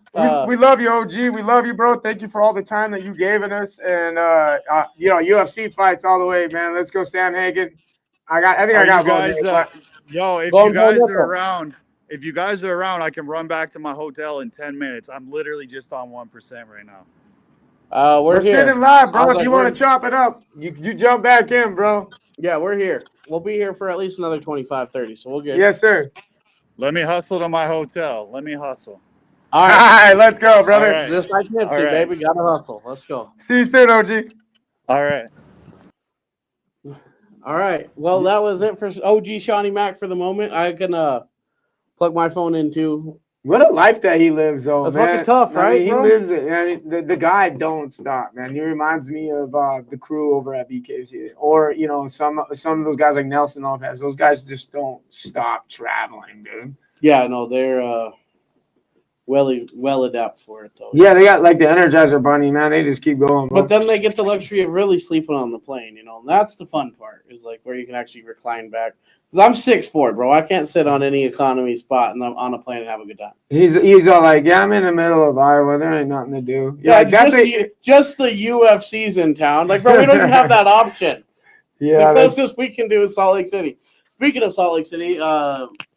We love you, OG. We love you, bro. Thank you for all the time that you gave us, and UFC fights all the way, man. Let's go, Sam Hagen. I got guys. If you guys are around, I can run back to my hotel in 10 minutes. I'm literally just on 1% right now. We're here. Sitting live, bro. If you want to chop it up, you jump back in, bro. Yeah, we're here. We'll be here for at least another 25, 30, so we'll get. Yes, sir. Let me hustle to my hotel. Let me hustle. All right, let's go, brother. Right. Just like Nipsey, baby. Gotta hustle. Let's go. See you soon, OG. All right. All right. Well, that was it for OG Shawnee Mac for the moment. I can plug my phone into. What a life that he lives, though, That's man. fucking tough, right? He lives it. Man, the guy don't stop, man. He reminds me of the crew over at BKFC, or some of those guys like Nelson Lopez. Those guys just don't stop traveling, dude. Yeah, no, they're well adept for it though. Yeah, they got like the Energizer Bunny, man. They just keep going, bro. But then they get the luxury of really sleeping on the plane, and that's the fun part. Is like where you can actually recline back. Because I'm 6'4", bro. I can't sit on any economy spot and I'm on a plane and have a good time. He's all like, yeah, I'm in the middle of Iowa. There ain't nothing to do. Yeah, like, just the UFC's in town. Like, bro, we don't even have that option. Yeah, the closest we can do is Salt Lake City. Speaking of Salt Lake City,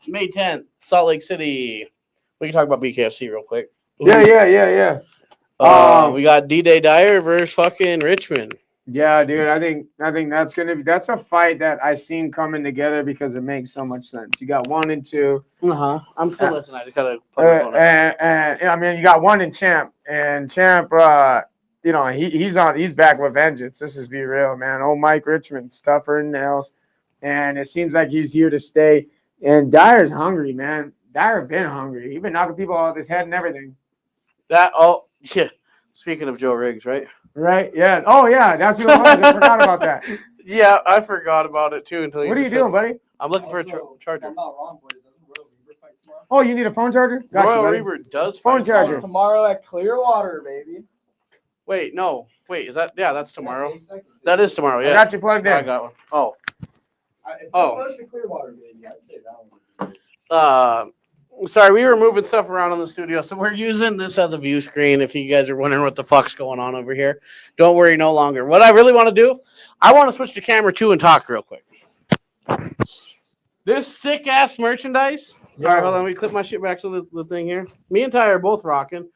May 10th, Salt Lake City. We can talk about BKFC real quick. Yeah. We got D-Day Dyer versus fucking Richmond. Yeah, dude. I think that's a fight that I seen coming together because it makes so much sense. You got 1 and 2. I'm still listening. I just gotta put my phone up. And I mean, you got 1 in Champ, and Champ, he's back with vengeance. Let's just be real, man. Old Mike Richmond's tougher than nails, and it seems like he's here to stay. And Dyer's hungry, man. Dyer been hungry. He's been knocking people off his head and everything. Yeah. Speaking of Joe Riggs, right? Right. Yeah. Oh, yeah. That's who it was. I forgot about that. Yeah, I forgot about it too until you. What are you doing, buddy? I'm looking for a charger. I'm not wrong, boys. Doesn't Royal Reaver fight tomorrow? Oh, you need a phone charger? Gotcha, Royal Reaver does phone fight charger tomorrow at Clearwater, baby. Wait, no. Wait, is that? Yeah, that's tomorrow. That is tomorrow. Yeah. I got you plugged in. I got one. Oh. Close to Clearwater, baby. I'd say that one. Sorry, we were moving stuff around in the studio, so we're using this as a view screen. If you guys are wondering what the fuck's going on over here, don't worry, no longer. What I really want to do, I want to switch to camera 2 and talk real quick. This sick ass merchandise. Yeah. All right, hold on, let me clip my shit back to the thing here. Me and Ty are both rocking.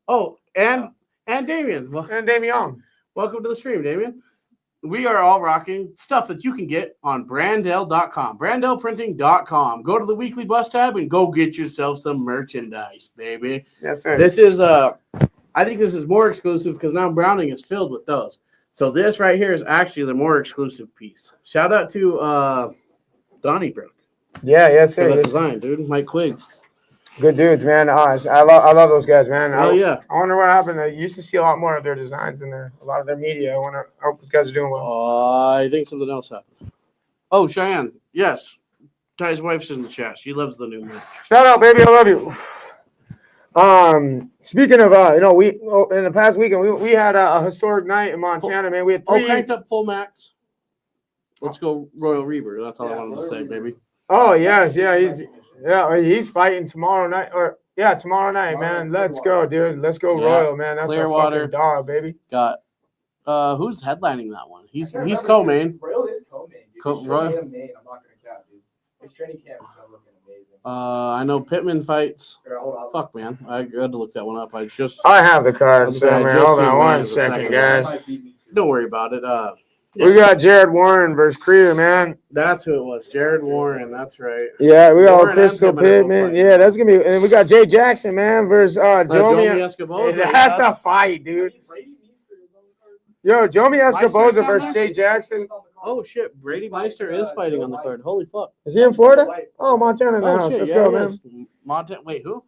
Oh, and Damien. And Damien. Welcome to the stream, Damien. We are all rocking stuff that you can get on Brandel.com, BrandelPrinting.com. Go to the weekly bus tab and go get yourself some merchandise, baby. Yes, sir. This is I think this is more exclusive because now Browning is filled with those. So this right here is actually the more exclusive piece. Shout out to Donnybrook. Yeah, yes, sir. For the design, dude. Mike Quigg. Good dudes, man. I love those guys, man. Oh yeah. I wonder what happened. I used to see a lot more of their designs in there, a lot of their media. I hope those guys are doing well. I think something else happened. Oh, Cheyenne. Yes. Ty's wife's in the chat. She loves the new merch. Shout out, baby. I love you. Speaking of, we in the past weekend we had a historic night in Montana, man. We had 3. cranked up full max. Let's go Royal Reaver. That's all I wanted to say, baby. Oh yes, he's fighting tomorrow night tomorrow night, man. Let's go, dude. Let's go Royal, man. That's Clearwater. our fucking dog, baby. Got who's headlining that one? He's co-main. Royal is co-main. Dude. Royal. I'm not gonna cap, dude. His training camp is looking amazing. I know Pittman fights. Fuck, man. I had to look that one up. I have the card somewhere. Hold on one second, second, guys. Don't worry about it. We got Jared Warren versus Krieger, man. That's who it was. Jared Warren. That's right. Yeah, we got Warren Crystal Pittman. Yeah, that's gonna be. And we got Jay Jackson, man, versus Jomi Escoboza. That's a fight, dude. Yo, Jomi Escoboza versus Jay Jackson. Oh shit, Brady Meister is fighting on the card. Holy fuck. Is he in Florida? Oh, Montana in the house. Shit, Let's go, man. Montana. Wait, who?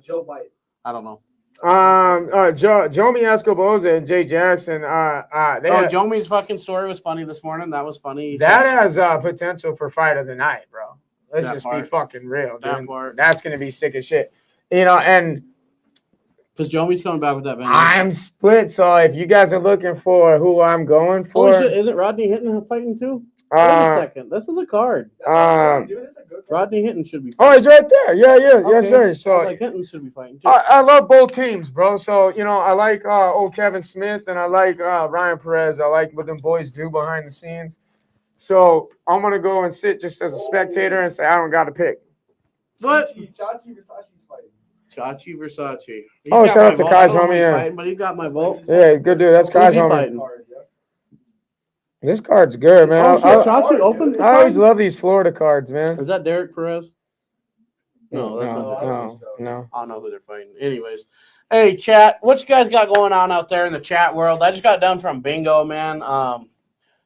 Joe Bite. I don't know. Jomi Escoboza and Jay Jackson. Jomi's fucking story was funny this morning. That was funny. That has potential for fight of the night, bro. Let's just be fucking real, dude. That's gonna be sick as shit. You know, and because Jomi's coming back with that vengeance. I'm split, so if you guys are looking for who I'm going for, holy shit, isn't Rodney Hinton fighting too? Wait a second, this is a card. Rodney Hinton should be fighting. Oh, he's right there. Yeah, okay. Yes, sir. So like Hinton should be fighting too. I love both teams, bro. So you know, I like old Kevin Smith and I like Ryan Perez. I like what them boys do behind the scenes. So I'm gonna go and sit just as a spectator and say I don't got to pick. What? Chachi Versace. Oh, shout out to Kai's homie. Yeah, but he got my vote. Yeah, good dude. That's Kai's homie. This card's good, man. I always love these Florida cards, man. Is that Derek Perez? No, that's no. I don't know who they're fighting. Anyways, hey, chat, what you guys got going on out there in the chat world? I just got done from bingo, man.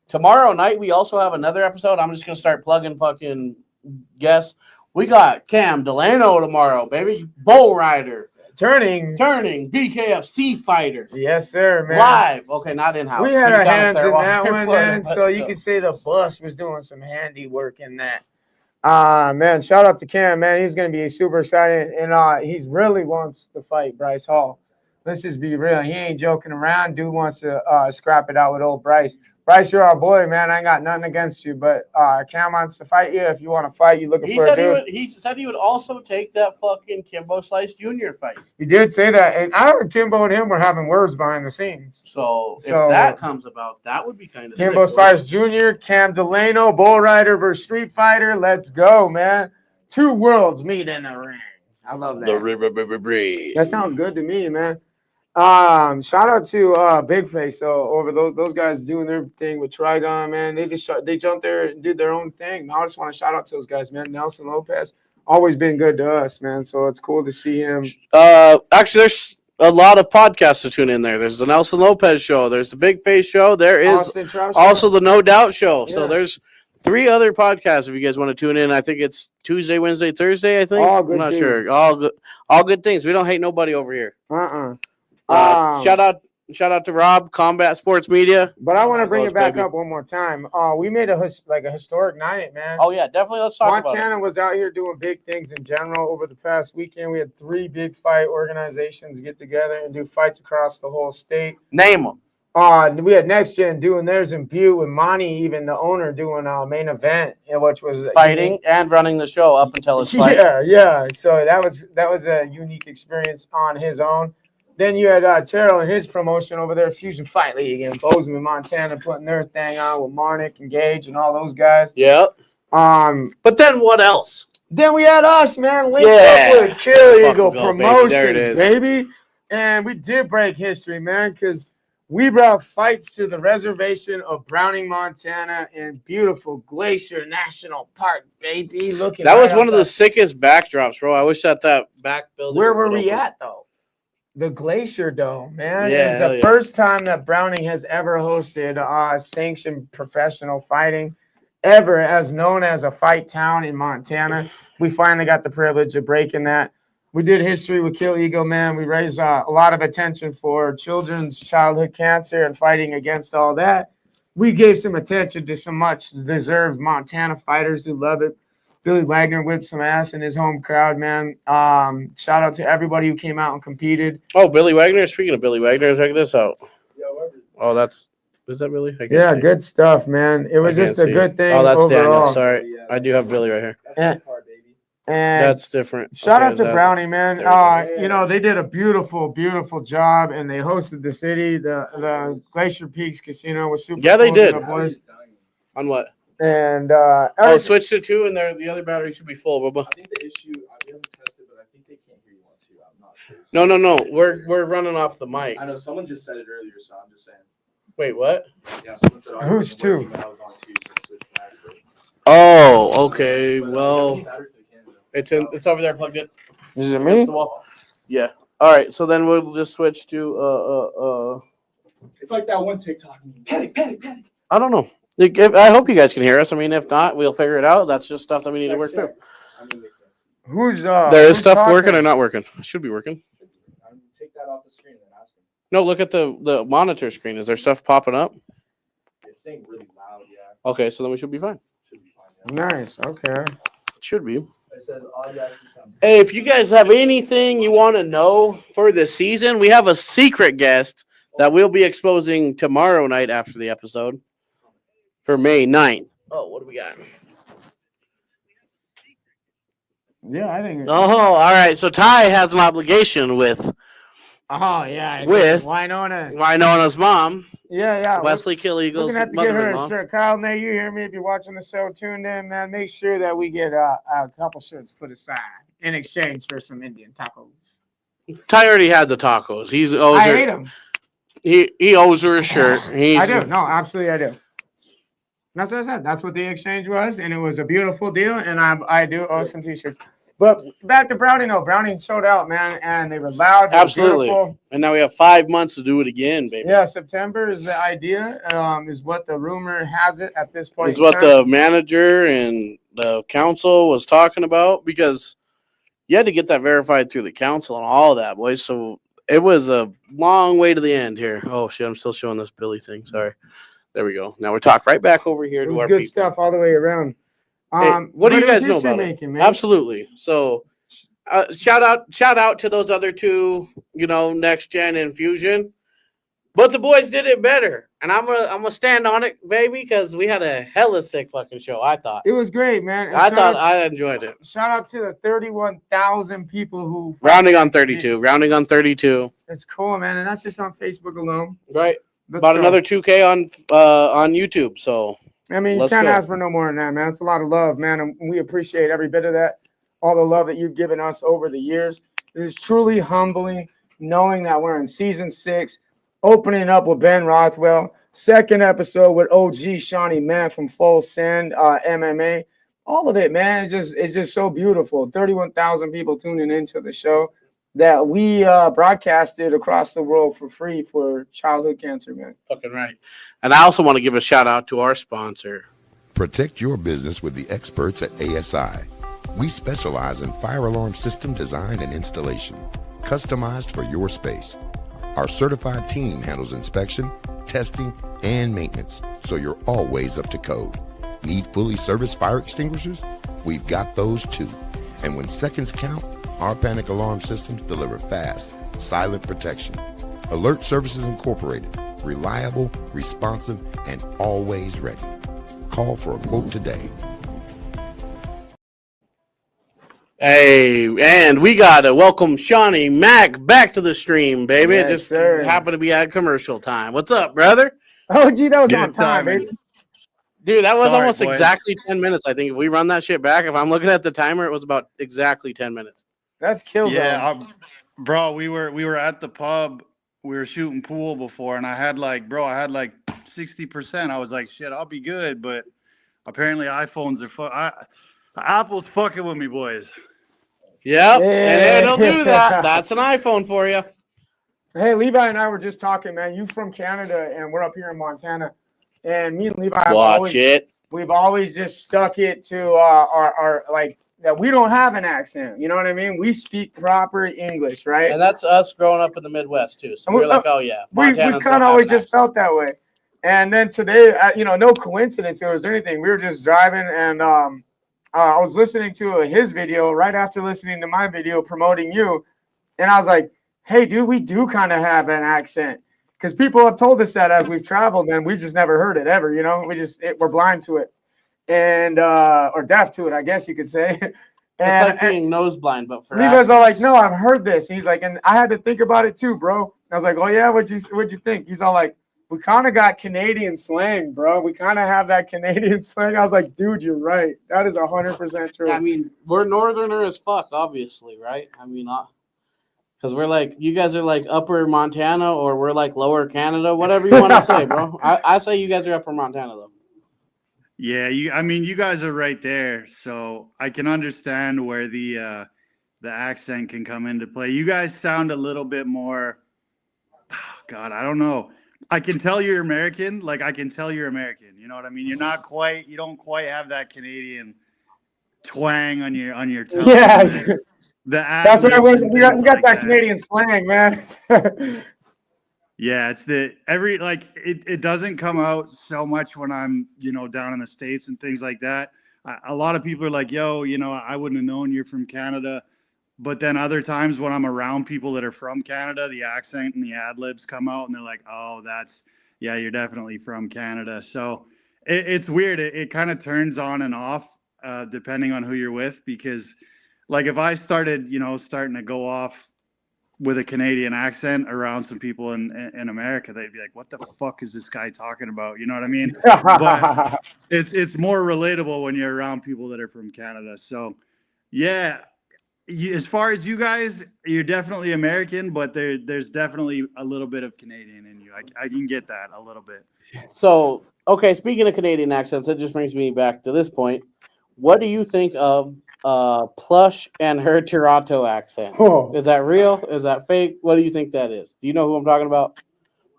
Tomorrow night, we also have another episode. I'm just going to start plugging fucking guests. We got Cam Delano tomorrow, baby. Bull rider. Turning BKFC fighter. Yes, sir, man. Live. Okay, not in-house. We had our hands in that one, man. So you can say the bus was doing some handiwork in that. Man, shout out to Cam, man. He's going to be super excited. And he really wants to fight Bryce Hall. Let's just be real. He ain't joking around. Dude wants to scrap it out with old Bryce. Bryce, you're our boy, man. I ain't got nothing against you, but Cam wants to fight you. If you want to fight, you looking for a dude. He said he would also take that fucking Kimbo Slice Jr. fight. He did say that, and I heard Kimbo and him were having words behind the scenes. So if that comes about, that would be kind of sick. Kimbo Slice Jr., Cam Delano, Bull Rider versus Street Fighter. Let's go, man. Two worlds meet in the ring. I love that. That sounds good to me, man. Shout out to Big Face over those guys doing their thing with Trigon, man. They jumped there and did their own thing. I just want to shout out to those guys, man. Nelson Lopez always been good to us, man. So it's cool to see him. Actually, there's a lot of podcasts to tune in there. There's the Nelson Lopez show. There's the Big Face show. There is also the No Doubt show. Yeah. So there's 3 other podcasts if you guys want to tune in. I think it's Tuesday, Wednesday, Thursday. I think. All good. I'm not sure. All good things. We don't hate nobody over here. Shout out to Rob, Combat Sports Media. But I want to bring it back up one more time. We made a historic night, man. Oh yeah, definitely. Let's talk about it. Montana was out here doing big things in general over the past weekend. We had 3 big fight organizations get together and do fights across the whole state. Name them. We had Next Gen doing theirs in Butte with Monty, even the owner, doing a main event, which was fighting and running the show up until his fight. Yeah. So that was a unique experience on his own. Then you had Terrell and his promotion over there, Fusion Fight League in Bozeman, Montana, putting their thing on with Marnick and Gage and all those guys. Yep. But then what else? Then we had us, man, linked up with Kill Eagle Promotions, baby. And we did break history, man, because we brought fights to the reservation of Browning, Montana, in beautiful Glacier National Park, baby. That was one of the sickest backdrops, bro. I wish that back building. Where were we at, though? The Glacier Dome, man. It's the first time that Browning has ever hosted sanctioned professional fighting ever, as known as a fight town in Montana. We finally got the privilege of breaking that. We did history with Kill Eagle, man. We raised a lot of attention for children's childhood cancer and fighting against all that. We gave some attention to some much deserved Montana fighters who love it. Billy Wagner whipped some ass in his home crowd, man. Shout out to everybody who came out and competed. Oh, Billy Wagner. Speaking of Billy Wagner, check this out. Oh, is that Billy? Yeah, good stuff, man. It was just a good thing. Oh, that's overall. Daniel. Sorry. I do have Billy right here. And that's different. Shout out to Brownie, man. They did a beautiful, beautiful job, and they hosted the city. The Glacier Peaks Casino was super. Yeah, they cool, did. Boys. On what? And switch to 2, and the other battery should be full, Bubba. I think the issue, we haven't tested, but I think they can't hear you on 2. I'm not sure. No. We're running off the mic. I know someone just said it earlier, so I'm just saying. Wait, what? Yeah, someone said. Who's 2? I was on 2, so switch back. Oh, okay. Well, it's over there plugged in. Is it me? The wall. Yeah. All right. So then we'll just switch to It's like that one TikTok. Panic. I don't know. I hope you guys can hear us. I mean, if not, we'll figure it out. That's just stuff that we need to work through. Who's there is stuff talking? Working or not working? It should be working. Take that off the screen and ask them. No, look at the monitor screen. Is there stuff popping up? It's saying really loud, yeah. Okay, so then we should be fine. Nice. Okay. It should be. It says Hey, if you guys have anything you want to know for this season, we have a secret guest that we'll be exposing tomorrow night after the episode for May 9th. Oh, what do we got? Yeah, I think. Oh, all right. So Ty has an obligation with. Oh yeah. With Winona's mom. Yeah. Wesley Kill Eagles. We're gonna have to get her a shirt. Kyle, now you hear me? If you're watching the show, tuned in, man. Make sure that we get a couple shirts put aside in exchange for some Indian tacos. Ty already had the tacos. I hate them. He owes her a shirt. I do. No, absolutely, I do. That's what I said. That's what the exchange was, and it was a beautiful deal. And I do owe some t-shirts. But back to Browning, though. Browning showed out, man, and they were loud. They Absolutely. Were beautiful. And now we have 5 months to do it again, baby. Yeah, September is the idea. Is what the rumor has it at this point. Is what the manager and the council was talking about, because you had to get that verified through the council and all of that, boys. So it was a long way to the end here. Oh shit, I'm still showing this Billy thing. Sorry. There we go. Now we're talking right back over here to our good people. Stuff all the way around. Hey, what do you guys know about making, it? Absolutely. So, shout out to those other 2, Next Gen and Fusion, but the boys did it better, and I'm gonna stand on it, baby, because we had a hella sick fucking show. I thought it was great, man. I enjoyed it. Shout out to the 31,000 people who rounding on 32. It's cool, man, and that's just on Facebook alone. Right. About another 2K on YouTube. So. I mean, you can't ask for no more than that, man. It's a lot of love, man, and we appreciate every bit of that, all the love that you've given us over the years. It is truly humbling knowing that we're in season 6, opening up with Ben Rothwell, 2nd episode with OG SHAWNY, man, from Full Send MMA. All of it, man, it's just so beautiful. 31,000 people tuning into the show that we broadcasted across the world for free for childhood cancer, man. Fucking right. And I also want to give a shout out to our sponsor. Protect your business with the experts at ASI. We specialize in fire alarm system design and installation, customized for your space. Our certified team handles inspection, testing, and maintenance, so you're always up to code. Need fully serviced fire extinguishers? We've got those too. And when seconds count, our panic alarm systems deliver fast, silent protection. Alert Services Incorporated. Reliable, responsive, and always ready. Call for a quote today. Hey, and we got to welcome Shawnee Mac back to the stream, baby. Yes, it just sir. happened to be at commercial time. What's up, brother? Oh, gee, that was on time, baby. Dude, that was Sorry, almost boys. exactly 10 minutes. I think if we run that shit back, if I'm looking at the timer, it was about exactly 10 minutes. That's kill zone. Yeah, bro, we were at the pub. We were shooting pool before, and I had like 60%. I was like, shit, I'll be good. But apparently iPhones are Apple's fucking with me, boys. Yep, Yeah. and it'll do that. That's an iPhone for you. Hey, Levi and I were just talking, man. You from Canada, and we're up here in Montana. And me and Levi we've always just stuck it to our like that we don't have an accent. You know what I mean? We speak proper English, right? And that's us growing up in the Midwest, too. So we're like, oh, yeah. We kind of always just felt that way. And then today, no coincidence or anything. We were just driving, and I was listening to his video right after listening to my video promoting you. And I was like, hey, dude, we do kind of have an accent. Because people have told us that as we've traveled, and we just never heard it ever, we're blind to it, and or deaf to it, I guess you could say. It's like being nose blind, but for Levi's all like, no, I've heard this. He's like, and I had to think about it too, bro. I was like, oh yeah, what'd you think? He's all like, we kind of got Canadian slang, bro. We kind of have that Canadian slang. I was like, dude, you're right. That is 100% true. I mean, we're northerner as fuck, obviously, right? I mean, because we're like, you guys are like upper Montana or we're like lower Canada, whatever you want to say, bro. I say you guys are upper Montana, though. Yeah, you guys are right there, so I can understand where the accent can come into play. You guys sound a little bit more, oh God, I don't know. I can tell you're American. Like, I can tell you're American. You know what I mean? You don't quite have that Canadian twang on your tongue. Yeah. That's right. We got that Canadian slang, man. Yeah, it doesn't come out so much when I'm, down in the States and things like that. A lot of people are like, yo, I wouldn't have known you're from Canada. But then other times when I'm around people that are from Canada, the accent and the ad libs come out and they're like, oh, you're definitely from Canada. So it's weird. It kind of turns on and off depending on who you're with, because like if I started, starting to go off with a Canadian accent around some people in America, they'd be like, what the fuck is this guy talking about? You know what I mean? But it's more relatable when you're around people that are from Canada. So yeah, as far as you guys, you're definitely American, but there's definitely a little bit of Canadian in you. I can get that a little bit. So, okay, speaking of Canadian accents, that just brings me back to this point. What do you think of Plush and her Toronto accent? Oh. Is that real? Is that fake? What do you think that is? Do you know who I'm talking about?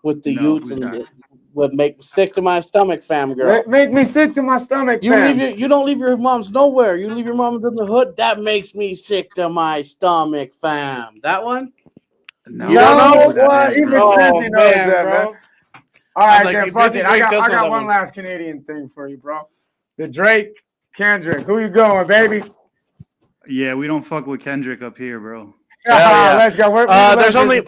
With the Utes and would make sick to my stomach, fam girl. Make me sick to my stomach, fam. You don't leave your moms nowhere. You leave your moms in the hood. That makes me sick to my stomach, fam. That one? No, you don't know what? Even Chrissy knows that, bro. man. All right, like, then fuck it. I got one last Canadian thing for you, bro. The Drake, Kendrick. Who you going, baby? Yeah, we don't fuck with Kendrick up here, bro. Yeah. Let's go. There's only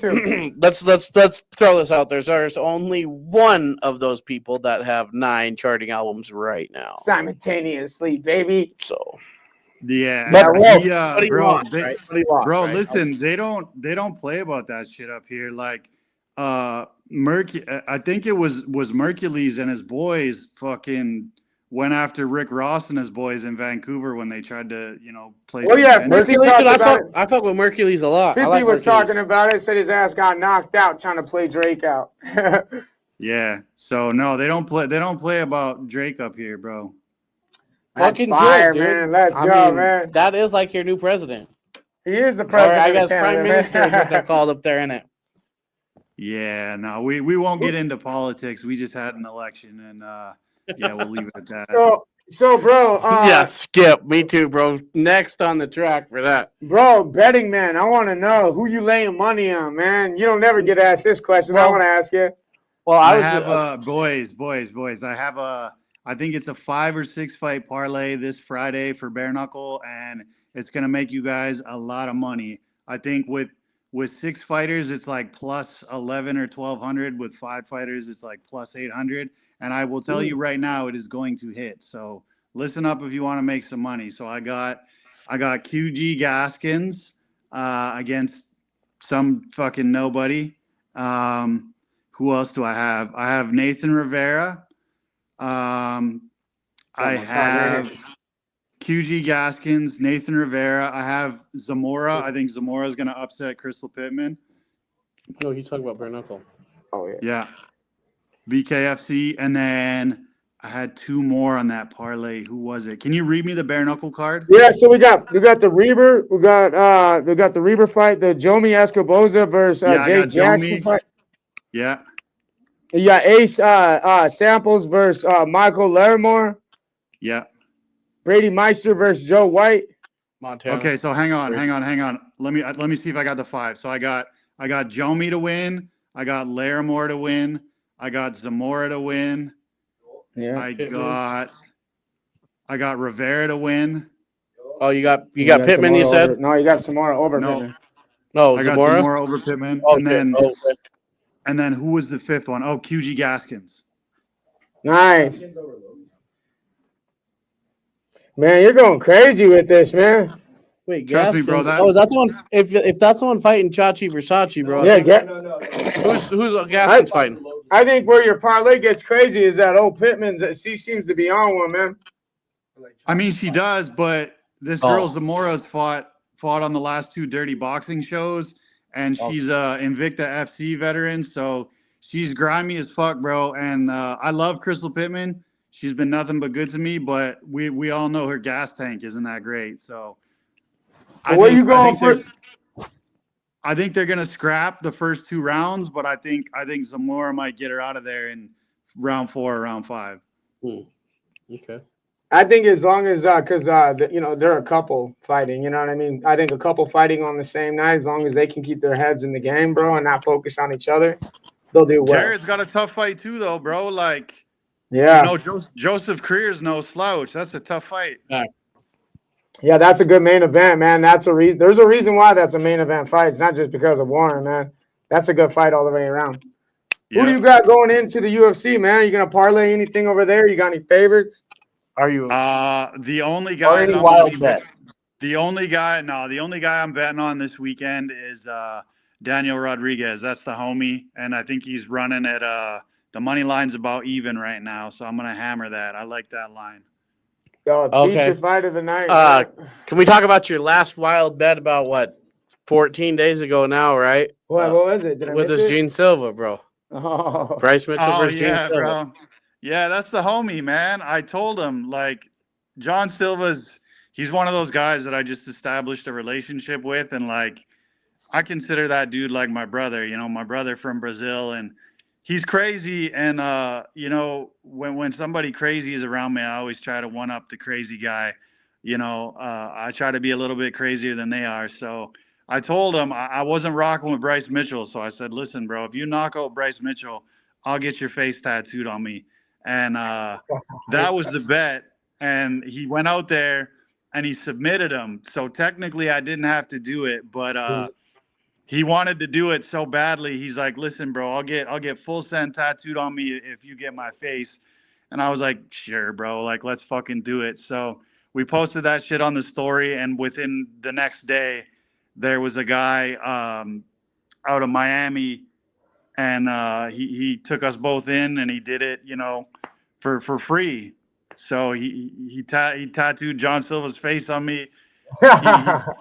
let's throw this out there. There's only one of those people that have 9 charting albums right now. Simultaneously, baby. So yeah, bro, listen, they don't play about that shit up here. Like I think it was Mercules and his boys fucking went after Rick Ross and his boys in Vancouver when they tried to, play. Oh yeah, I fuck with Mercules a lot. 50 was talking about it. Said his ass got knocked out trying to play Drake out. Yeah. So no, they don't play about Drake up here, bro. Fucking fire, good, dude. man. Let's go, man. That is like your new president. He is the president. Or I guess prime minister is what they're called up there, innit? Yeah. No, we won't get into politics. We just had an election, and yeah, we'll leave it at that. So, bro. Yeah, skip. Me too, bro. Next on the track for that. Bro, betting man, I want to know who you laying money on, man. You don't never get asked this question. I want to ask you. Well, I have boys. I have I think it's a 5 or 6 fight parlay this Friday for bare knuckle, and it's gonna make you guys a lot of money. I think with 6 fighters, it's like plus 11 or 1,200. With 5 fighters, it's like plus 800. And I will tell you right now, it is going to hit. So listen up if you want to make some money. So I got QG Gaskins against some fucking nobody. Who else do I have? I have Nathan Rivera. I have QG Gaskins, Nathan Rivera. I have Zamora. I think Zamora is going to upset Crystal Pittman. No, he's talking about bare knuckle. Oh yeah. Yeah. BKFC, and then I had 2 more on that parlay. Who was it? Can you read me the bare knuckle card? Yeah, so we got the Reber, we got the Reber fight, the Jomi Escoboza versus Jake Jackson fight. Yeah. You got Ace Samples versus Michael Larimore. Yeah. Brady Meister versus Joe White. Montana. Okay, so hang on. Let me see if I got the 5. So I got Jomi to win. I got Larimore to win. I got Zamora to win. Yeah. I got Rivera to win. Oh, you got Pittman, you said? No, you got Zamora over Pittman. No, I got Zamora? Zamora over Pittman. Okay. And then who was the 5th one? Oh, QG Gaskins. Nice. Man, you're going crazy with this, man. Wait, trust me, bro. Is that the one? If that's the one fighting Chachi Versace, bro? Yeah, who's Gaskins fighting? I think where your parlay gets crazy is that old Pittman's. She seems to be on one, man. I mean, she does, but this girl Zamora's fought on the last 2 dirty boxing shows, and she's a Invicta FC veteran, so she's grimy as fuck, bro. And I love Crystal Pittman. She's been nothing but good to me, but we all know her gas tank isn't that great. So I think they're gonna scrap the first 2 rounds, but I think Zamora might get her out of there in round 4 or round 5. Okay. I think as long as because they're a couple fighting, you know what I mean. I think a couple fighting on the same night, as long as they can keep their heads in the game, bro, and not focus on each other, they'll do well. Jared's got a tough fight too, though, bro. Like, yeah, Joseph Creer's no slouch. That's a tough fight. Yeah, that's a good main event, man. That's a reason. There's a reason why that's a main event fight. It's not just because of Warren, man. That's a good fight all the way around. Yep. Who do you got going into the UFC, man? Are you gonna parlay anything over there? You got any favorites? Are you the only guy? Or any wild bets? The only guy I'm betting on this weekend is Daniel Rodriguez. That's the homie, and I think he's running at the money line's about even right now. So I'm gonna hammer that. I like that line. Feature fight of the night. Can we talk about your last wild bet about 14 days ago now, right? What was it? With this Gene Silva, bro. Oh. Bryce Mitchell versus Gene Silva. Bro. Yeah, that's the homie, man. I told him, like, John Silva's, he's one of those guys that I just established a relationship with. And, like, I consider that dude like my brother, my brother from Brazil. And he's crazy. And, when somebody crazy is around me, I always try to one up the crazy guy. I try to be a little bit crazier than they are. So I told him I wasn't rocking with Bryce Mitchell. So I said, listen, bro, if you knock out Bryce Mitchell, I'll get your face tattooed on me. And that was the bet. And he went out there and he submitted him. So technically I didn't have to do it, but he wanted to do it so badly. He's like, listen, bro, I'll get full send tattooed on me if you get my face. And I was like, sure, bro, like, let's fucking do it. So we posted that shit on the story. And within the next day, there was a guy out of Miami, and he took us both in, and he did it, for free. So he tattooed John Silva's face on me.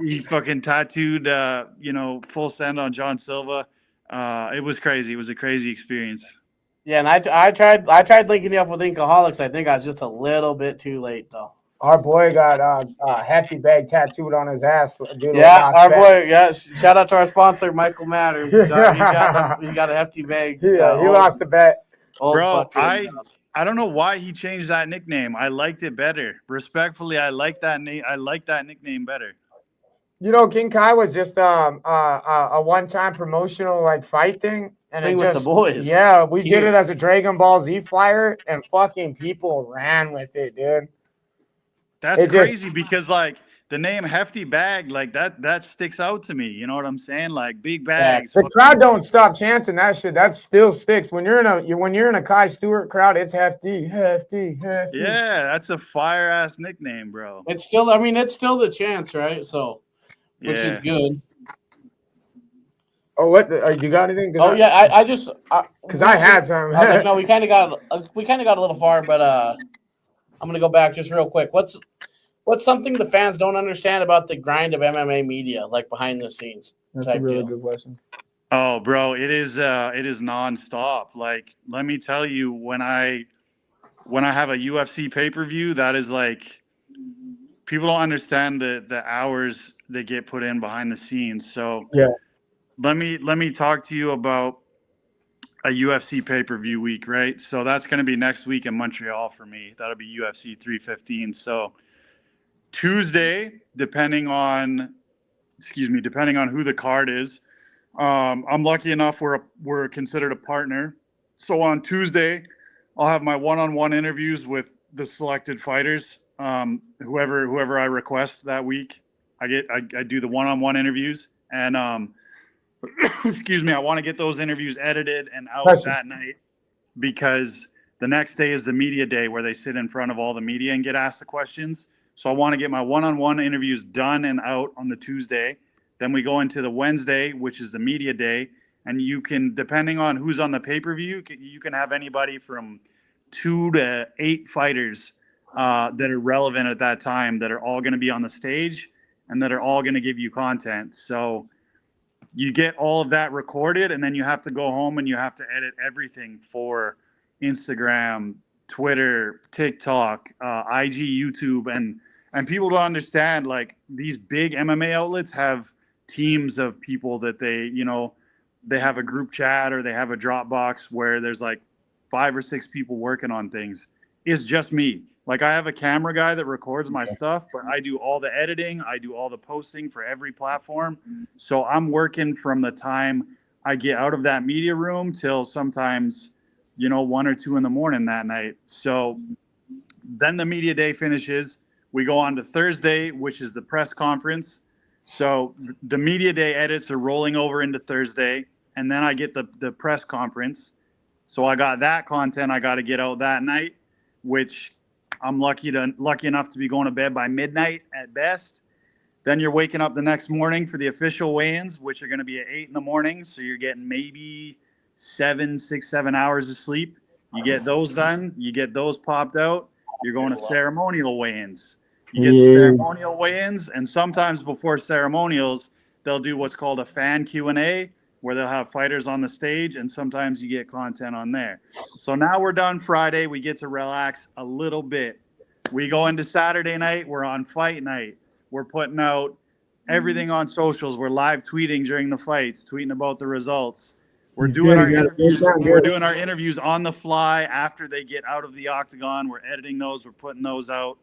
he fucking tattooed full send on John Silva. It was crazy. It was a crazy experience. Yeah, and I tried linking you up with Inkaholics. I think I was just a little bit too late though. Our boy got a hefty bag tattooed on his ass. Dude, yeah, our boy. Yes, shout out to our sponsor, Michael Matter. He's got a hefty bag. Yeah, he lost the bet, bro. I don't know why he changed that nickname. I liked it better. Respectfully, I like that name. I like that nickname better. King Kai was just a one-time promotional fight thing, and with the boys. Yeah, we did it as a Dragon Ball Z flyer, and fucking people ran with it, dude. That's crazy because the name Hefty Bag, that sticks out to me. You know what I'm saying? Like big bags. The crowd don't stop chanting that shit. That still sticks. When you're in a Kai Stewart crowd, it's hefty. Yeah, that's a fire ass nickname, bro. It's still the chants, right? So, which is good. Oh, what? You got anything? I just because I had some. I was like, no, we kind of got a little far, but I'm gonna go back just real quick. What's something the fans don't understand about the grind of MMA media, like behind the scenes? That's a really good question. Oh, bro, it is nonstop. Like, let me tell you, when I have a UFC pay-per-view, that is people don't understand the hours that get put in behind the scenes. So yeah, let me talk to you about a UFC pay-per-view week, right? So that's going to be next week in Montreal for me. That'll be UFC 315. So Tuesday, depending on who the card is, I'm lucky enough we're considered a partner. So on Tuesday, I'll have my one-on-one interviews with the selected fighters, whoever I request that week. I do the one-on-one interviews, and excuse me, I want to get those interviews edited and out that night, because the next day is the media day where they sit in front of all the media and get asked the questions. So I want to get my one-on-one interviews done and out on the Tuesday. Then we go into the Wednesday, which is the media day. and you can, depending on who's on the pay-per-view, you can have anybody from 2 to 8 fighters that are relevant at that time that are all going to be on the stage and that are all going to give you content. So you get all of that recorded, and then you have to go home and you have to edit everything for Instagram, Twitter, TikTok, IG, YouTube, and people don't understand, like, these big MMA outlets have teams of people that they have a group chat or they have a Dropbox where there's like 5 or 6 people working on things. It's just me. Like, I have a camera guy that records my stuff, but I do all the editing. I do all the posting for every platform. So I'm working from the time I get out of that media room till sometimes, 1 or 2 in the morning that night. So then the media day finishes. We go on to Thursday, which is the press conference. So the media day edits are rolling over into Thursday, and then I get the press conference. So I got that content I got to get out that night, which I'm lucky enough to be going to bed by midnight at best. Then you're waking up the next morning for the official weigh-ins, which are going to be at 8 in the morning. So you're getting maybe 7 hours of sleep. You get those done. You get those popped out. You're going to ceremonial weigh-ins. You get the ceremonial weigh-ins, and sometimes before ceremonials, they'll do what's called a fan Q&A, where they'll have fighters on the stage, and sometimes you get content on there. So now we're done Friday. We get to relax a little bit. We go into Saturday night. We're on fight night. We're putting out everything on socials. We're live tweeting during the fights, tweeting about the results. We're doing our interviews. We're doing our interviews on the fly after they get out of the octagon. We're editing those. We're putting those out.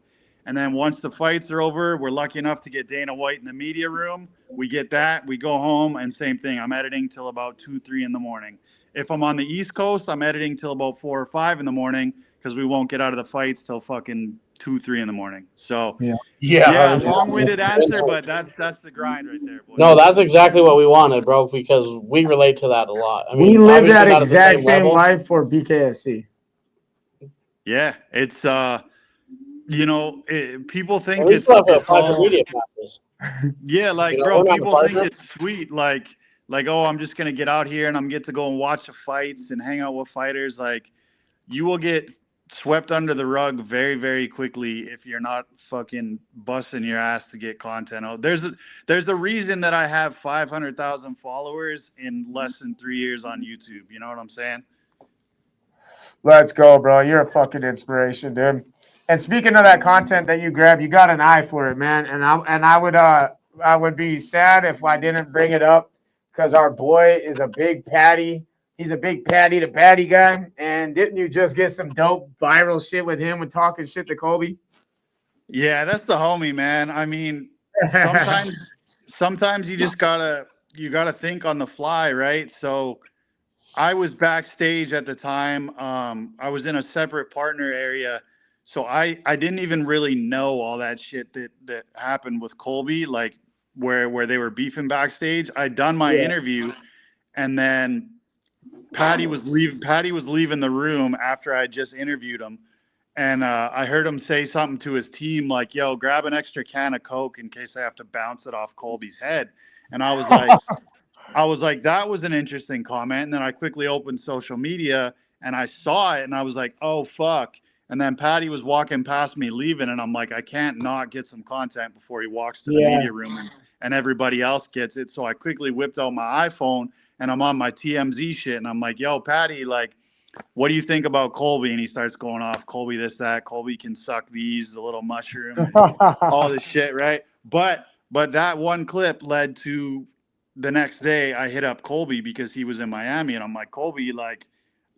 And then once the fights are over, we're lucky enough to get Dana White in the media room. We get that. We go home, and same thing. I'm editing till about 2, 3 in the morning. If I'm on the East Coast, I'm editing till about 4 or 5 in the morning because we won't get out of the fights till fucking 2, 3 in the morning. So yeah, long-winded answer, but that's the grind right there, boy. No, that's exactly what we wanted, bro, because we relate to that a lot. I mean, we live that not at the exact same level. life for BKFC. Yeah, it's people think it's all media classes. Yeah, like, bro, people think it's sweet, like, oh, I'm just gonna get out here and I'm get to go and watch the fights and hang out with fighters. Like, you will get swept under the rug very, very quickly if you're not fucking busting your ass to get content out. There's a reason that I have 500,000 followers in less than 3 years on YouTube. You know what I'm saying? Let's go, bro. You're a fucking inspiration, dude. And speaking of that content that you grab, you got an eye for it, man. And I would be sad if I didn't bring it up because our boy is a big Patty. He's a big Patty to Patty guy. And didn't you just get some dope viral shit with him and talking shit to Kobe? Yeah, that's the homie, man. I mean, sometimes you just gotta think on the fly, right? So I was backstage at the time. I was in a separate partner area. So I didn't even really know all that shit that happened with Colby, like where they were beefing backstage. I'd done my interview, and then Patty was leaving the room after I just interviewed him, and I heard him say something to his team like, "Yo, grab an extra can of Coke in case I have to bounce it off Colby's head." And I was like, that was an interesting comment. And then I quickly opened social media and I saw it and I was like, oh fuck. And then Patty was walking past me leaving, and I'm like, I can't not get some content before he walks to the media room and everybody else gets it. So I quickly whipped out my iPhone and I'm on my TMZ shit. And I'm like, yo, Patty, like, what do you think about Colby? And he starts going off, Colby this, that, Colby can suck these, the little mushroom, and all this shit, right? But that one clip led to the next day I hit up Colby because he was in Miami, and I'm like, Colby, like,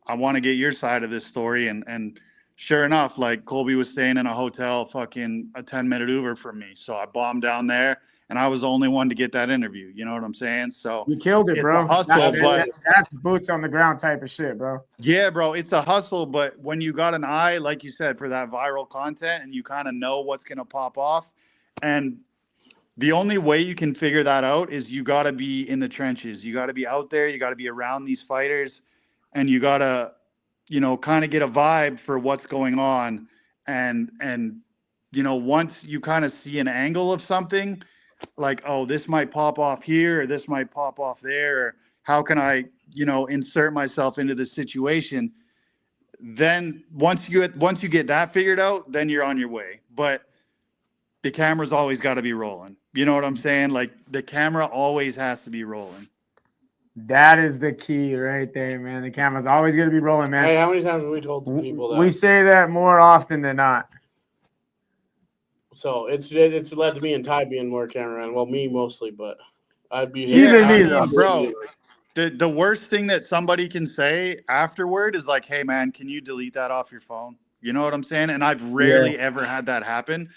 I want to get your side of this story. And sure enough, like, Colby was staying in a hotel fucking a 10-minute Uber from me. So I bombed down there, and I was the only one to get that interview. You know what I'm saying? So you killed it, bro. Hustle, that's boots on the ground type of shit, bro. Yeah, bro, it's a hustle. But when you got an eye, like you said, for that viral content, and you kind of know what's going to pop off, and the only way you can figure that out is you got to be in the trenches. You got to be out there. You got to be around these fighters, and you got to, kind of get a vibe for what's going on. And once you kind of see an angle of something, like, oh, this might pop off here, or this might pop off there, or How can I, insert myself into this situation? Then once you get that figured out, then you're on your way. But the camera's always got to be rolling. You know what I'm saying? Like the camera always has to be rolling. That is the key right there, man. The camera's always going to be rolling, man. Hey, how many times have we told people that? We say that more often than not. So it's led to me and Ty being more camera and well, me mostly, but I'd be Even me though, bro. The worst thing that somebody can say afterward is like, "Hey, man, can you delete that off your phone?" You know what I'm saying? And I've rarely ever had that happen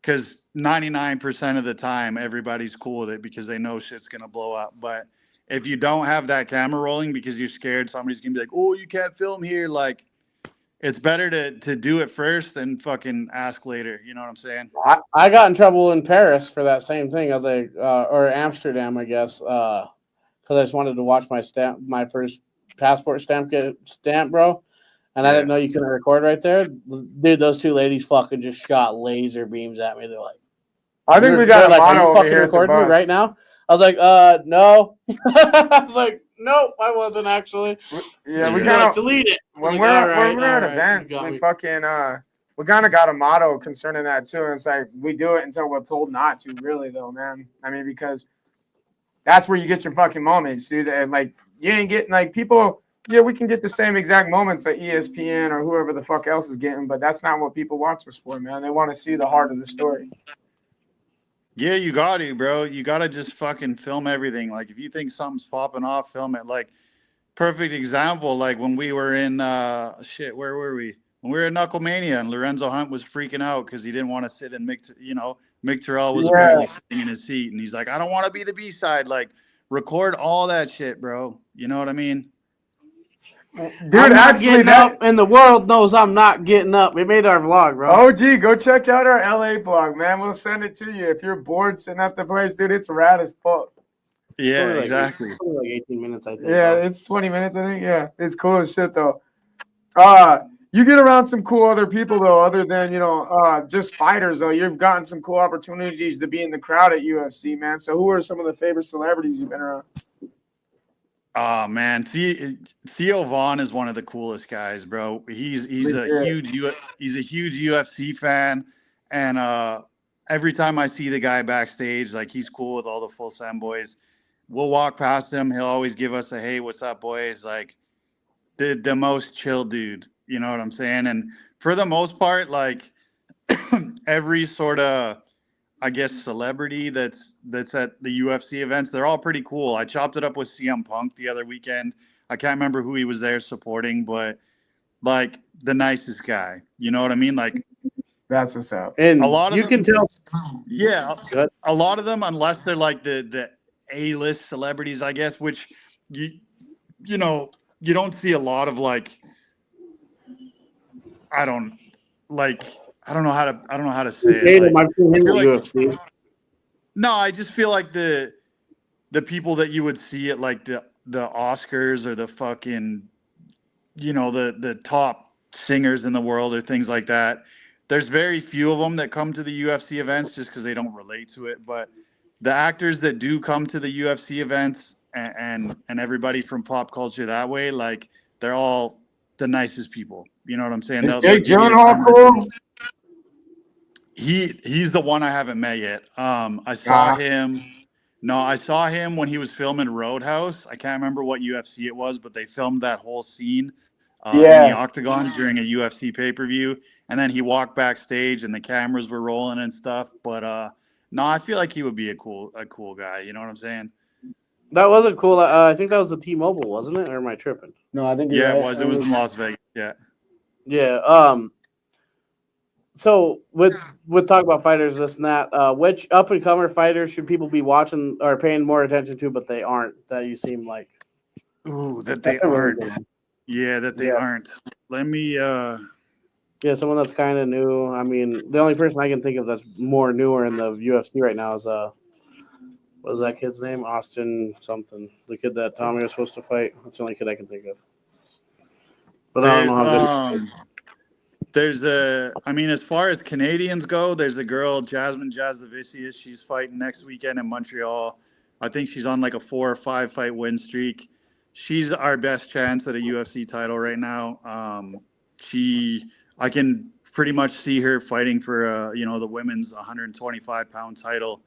because 99% of the time everybody's cool with it because they know shit's gonna blow up. But if you don't have that camera rolling because you're scared somebody's gonna be like, "Oh, you can't film here," like it's better to do it first than fucking ask later. You know what I'm saying? I got in trouble in Paris for that same thing. I was like, or Amsterdam, I guess, because I just wanted to watch my first passport stamp get stamped, bro. And I didn't know you couldn't record right there. Dude, those two ladies fucking just shot laser beams at me. They're like, I think we got a like, motto are you over fucking here at the recording me bus. right now? I was like, no. I was like, nope, I wasn't actually. Yeah, we kind kind of of delete it. when Like, we're at events, we fucking we kind of got a motto concerning that too. And it's like we do it until we're told not to. Really though, man. I mean, because that's where you get your fucking moments, dude. And like you ain't getting like people. Yeah, we can get the same exact moments at ESPN or whoever the fuck else is getting, but that's not what people watch us for, man. They want to see the heart of the story. Yeah, you got to, bro. You got to just fucking film everything. Like, if you think something's popping off, film it. Like, perfect example, like when we were in, where were we? When we were in Knucklemania and Lorenzo Hunt was freaking out because he didn't want to sit in Mick Terrell was apparently sitting in his seat. And he's like, I don't want to be the B-side. Like, record all that shit, bro. You know what I mean? Dude, I'm not getting up, and the world knows I'm not getting up. We made our vlog, bro. Oh, gee, go check out our LA vlog, man. We'll send it to you. If you're bored sitting at the place, dude, it's rad as fuck. Yeah, exactly. It's only like 18 minutes, I think. Yeah, bro. It's 20 minutes, I think. Yeah, it's cool as shit, though. You get around some cool other people, though, other than, just fighters, though. You've gotten some cool opportunities to be in the crowd at UFC, man. So who are some of the favorite celebrities you've been around? Oh man, Theo Vaughn is one of the coolest guys, bro. He's a huge UFC fan, and every time I see the guy backstage, like he's cool with all the Full Send boys. We'll walk past him. He'll always give us a hey, what's up, boys? Like the most chill dude. You know what I'm saying? And for the most part, like every sort of I guess celebrity that's at the UFC events, they're all pretty cool. I chopped it up with CM Punk the other weekend. I can't remember who he was there supporting, but like the nicest guy. You know what I mean? Like that's what's up. And a lot of them, can tell. Yeah, a lot of them, unless they're like the A-list celebrities, I guess, which you don't see a lot of like. I don't know how to say it. Like, UFC. No, I just feel like the people that you would see at like the Oscars or the fucking, the top singers in the world or things like that. There's very few of them that come to the UFC events just because they don't relate to it. But the actors that do come to the UFC events and everybody from pop culture that way, like they're all the nicest people. You know what I'm saying? Is Jake Gyllenhaal cool? He's the one I haven't met yet. I saw him. No, I saw him when he was filming Roadhouse. I can't remember what UFC it was, but they filmed that whole scene in the octagon during a UFC pay-per-view. And then he walked backstage and the cameras were rolling and stuff. But no, I feel like he would be a cool guy. You know what I'm saying? That wasn't cool. I think that was the T-Mobile, wasn't it? Or am I tripping? No, I think it was. It was in Las Vegas. Yeah. Yeah. So with talk about fighters, this and that, which up and comer fighters should people be watching or paying more attention to, but they aren't? That you seem like. Ooh, that they aren't. Yeah, that they aren't. Let me. Yeah, someone that's kind of new. I mean, the only person I can think of that's more newer in the UFC right now is what was that kid's name? Austin something. The kid that Tommy was supposed to fight. That's the only kid I can think of. But I don't know how good. As far as Canadians go, there's a girl, Jasmine Jasavicius. She's fighting next weekend in Montreal. I think she's on like a 4 or 5 fight win streak. She's our best chance at a UFC title right now. I can pretty much see her fighting for the women's 125-pound title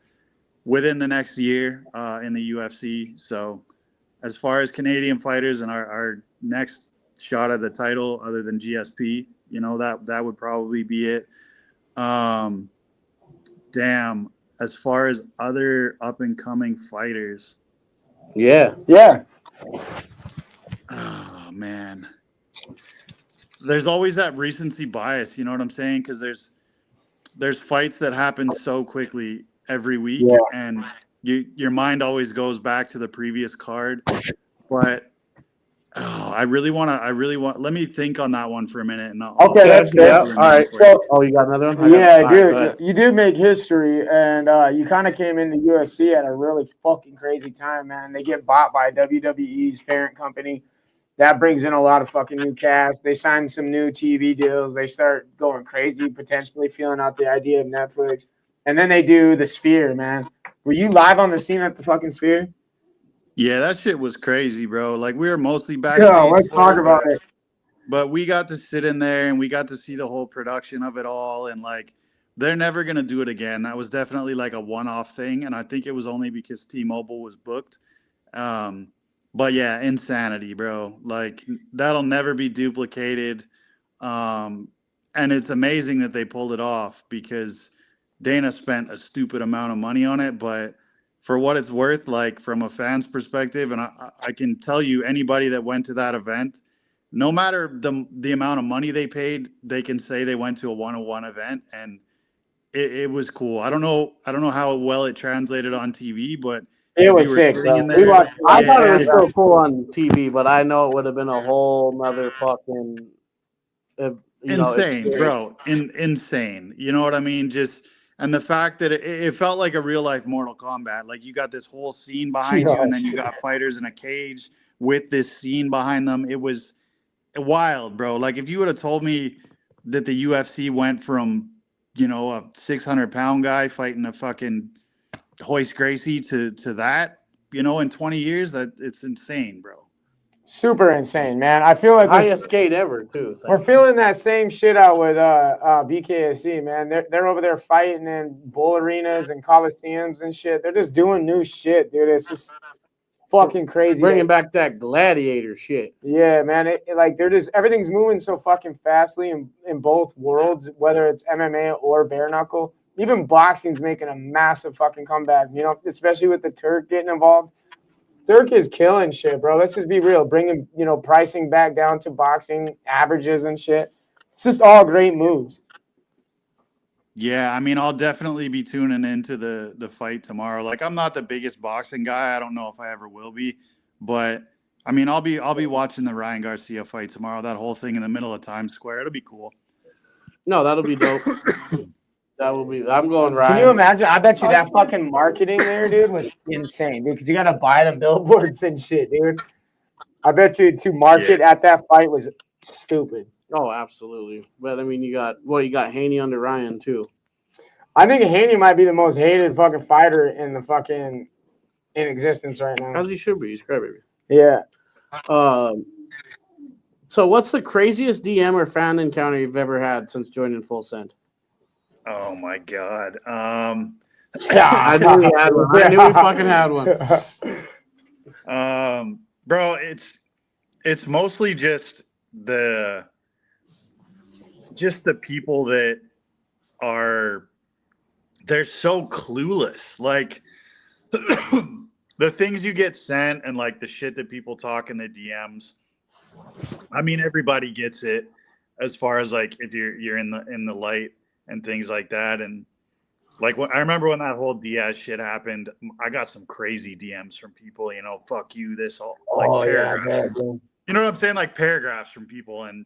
within the next year in the UFC. So as far as Canadian fighters and our next shot at the title other than GSP, that would probably be it. Damn, as far as other up and coming fighters. Yeah. Oh man. There's always that recency bias, you know what I'm saying? Because there's fights that happen so quickly every week, and your mind always goes back to the previous card. But I really want. Let me think on that one for a minute. And Okay, that's good. All right. So, you got another one? Dude, you did make history, and you kind of came into UFC at a really fucking crazy time, man. They get bought by WWE's parent company. That brings in a lot of fucking new cash. They sign some new TV deals. They start going crazy, potentially feeling out the idea of Netflix. And then they do the Sphere, man. Were you live on the scene at the fucking Sphere? Yeah, that shit was crazy, bro. Like, we were mostly backstage. Yeah, let's talk about it. But we got to sit in there and we got to see the whole production of it all. And like, they're never going to do it again. That was definitely like a one-off thing. And I think it was only because T-Mobile was booked. But yeah, insanity, bro. Like, that'll never be duplicated. And it's amazing that they pulled it off because Dana spent a stupid amount of money on it. But for what it's worth, like from a fan's perspective, and I can tell you, anybody that went to that event, no matter the amount of money they paid, they can say they went to a one-on-one event, and it was cool. I don't know how well it translated on TV, but it was sick, bro. I thought it was still cool on TV, but I know it would have been a whole nother fucking insane, bro. Insane. You know what I mean? And the fact that it felt like a real life Mortal Kombat. Like, you got this whole scene behind you, and then you got fighters in a cage with this scene behind them. It was wild, bro. Like, if you would have told me that the UFC went from, a 600-pound guy fighting a fucking Hoist Gracie to that, in 20 years, that it's insane, bro. Super insane, man. I feel like highest skate ever too. We're feeling that same shit out with BKFC, man. They're over there fighting in bull arenas and coliseums and shit. They're just doing new shit, dude. It's just fucking crazy. Bringing back that gladiator shit. Yeah, man. Everything's moving so fucking fastly in both worlds, whether it's MMA or bare knuckle. Even boxing's making a massive fucking comeback, especially with the Turk getting involved. Turk is killing shit, bro. Let's just be real. Bringing, pricing back down to boxing averages and shit. It's just all great moves. Yeah, I mean, I'll definitely be tuning into the fight tomorrow. Like, I'm not the biggest boxing guy. I don't know if I ever will be, but I mean, I'll be watching the Ryan Garcia fight tomorrow. That whole thing in the middle of Times Square. It'll be cool. No, that'll be dope. That will be. I'm going Ryan. Can you imagine? I bet you that fucking marketing there, dude, was insane, dude. Because you got to buy the billboards and shit, dude. I bet you to market at that fight was stupid. Oh, absolutely. But I mean, you got Haney under Ryan too. I think Haney might be the most hated fucking fighter in existence right now. As he should be. He's crybaby. Yeah. So what's the craziest DM or fan encounter you've ever had since joining Full Send? Oh my God. I knew he had one. I knew he fucking had one. Bro, it's mostly just the people that they're so clueless. Like, the things you get sent and like the shit that people talk in the DMs. I mean, everybody gets it as far as like if you're in the light and things like that. And like, I remember when that whole Diaz shit happened, I got some crazy DMs from people, fuck you, this all like paragraphs. Yeah, you know what I'm saying? Like paragraphs from people. And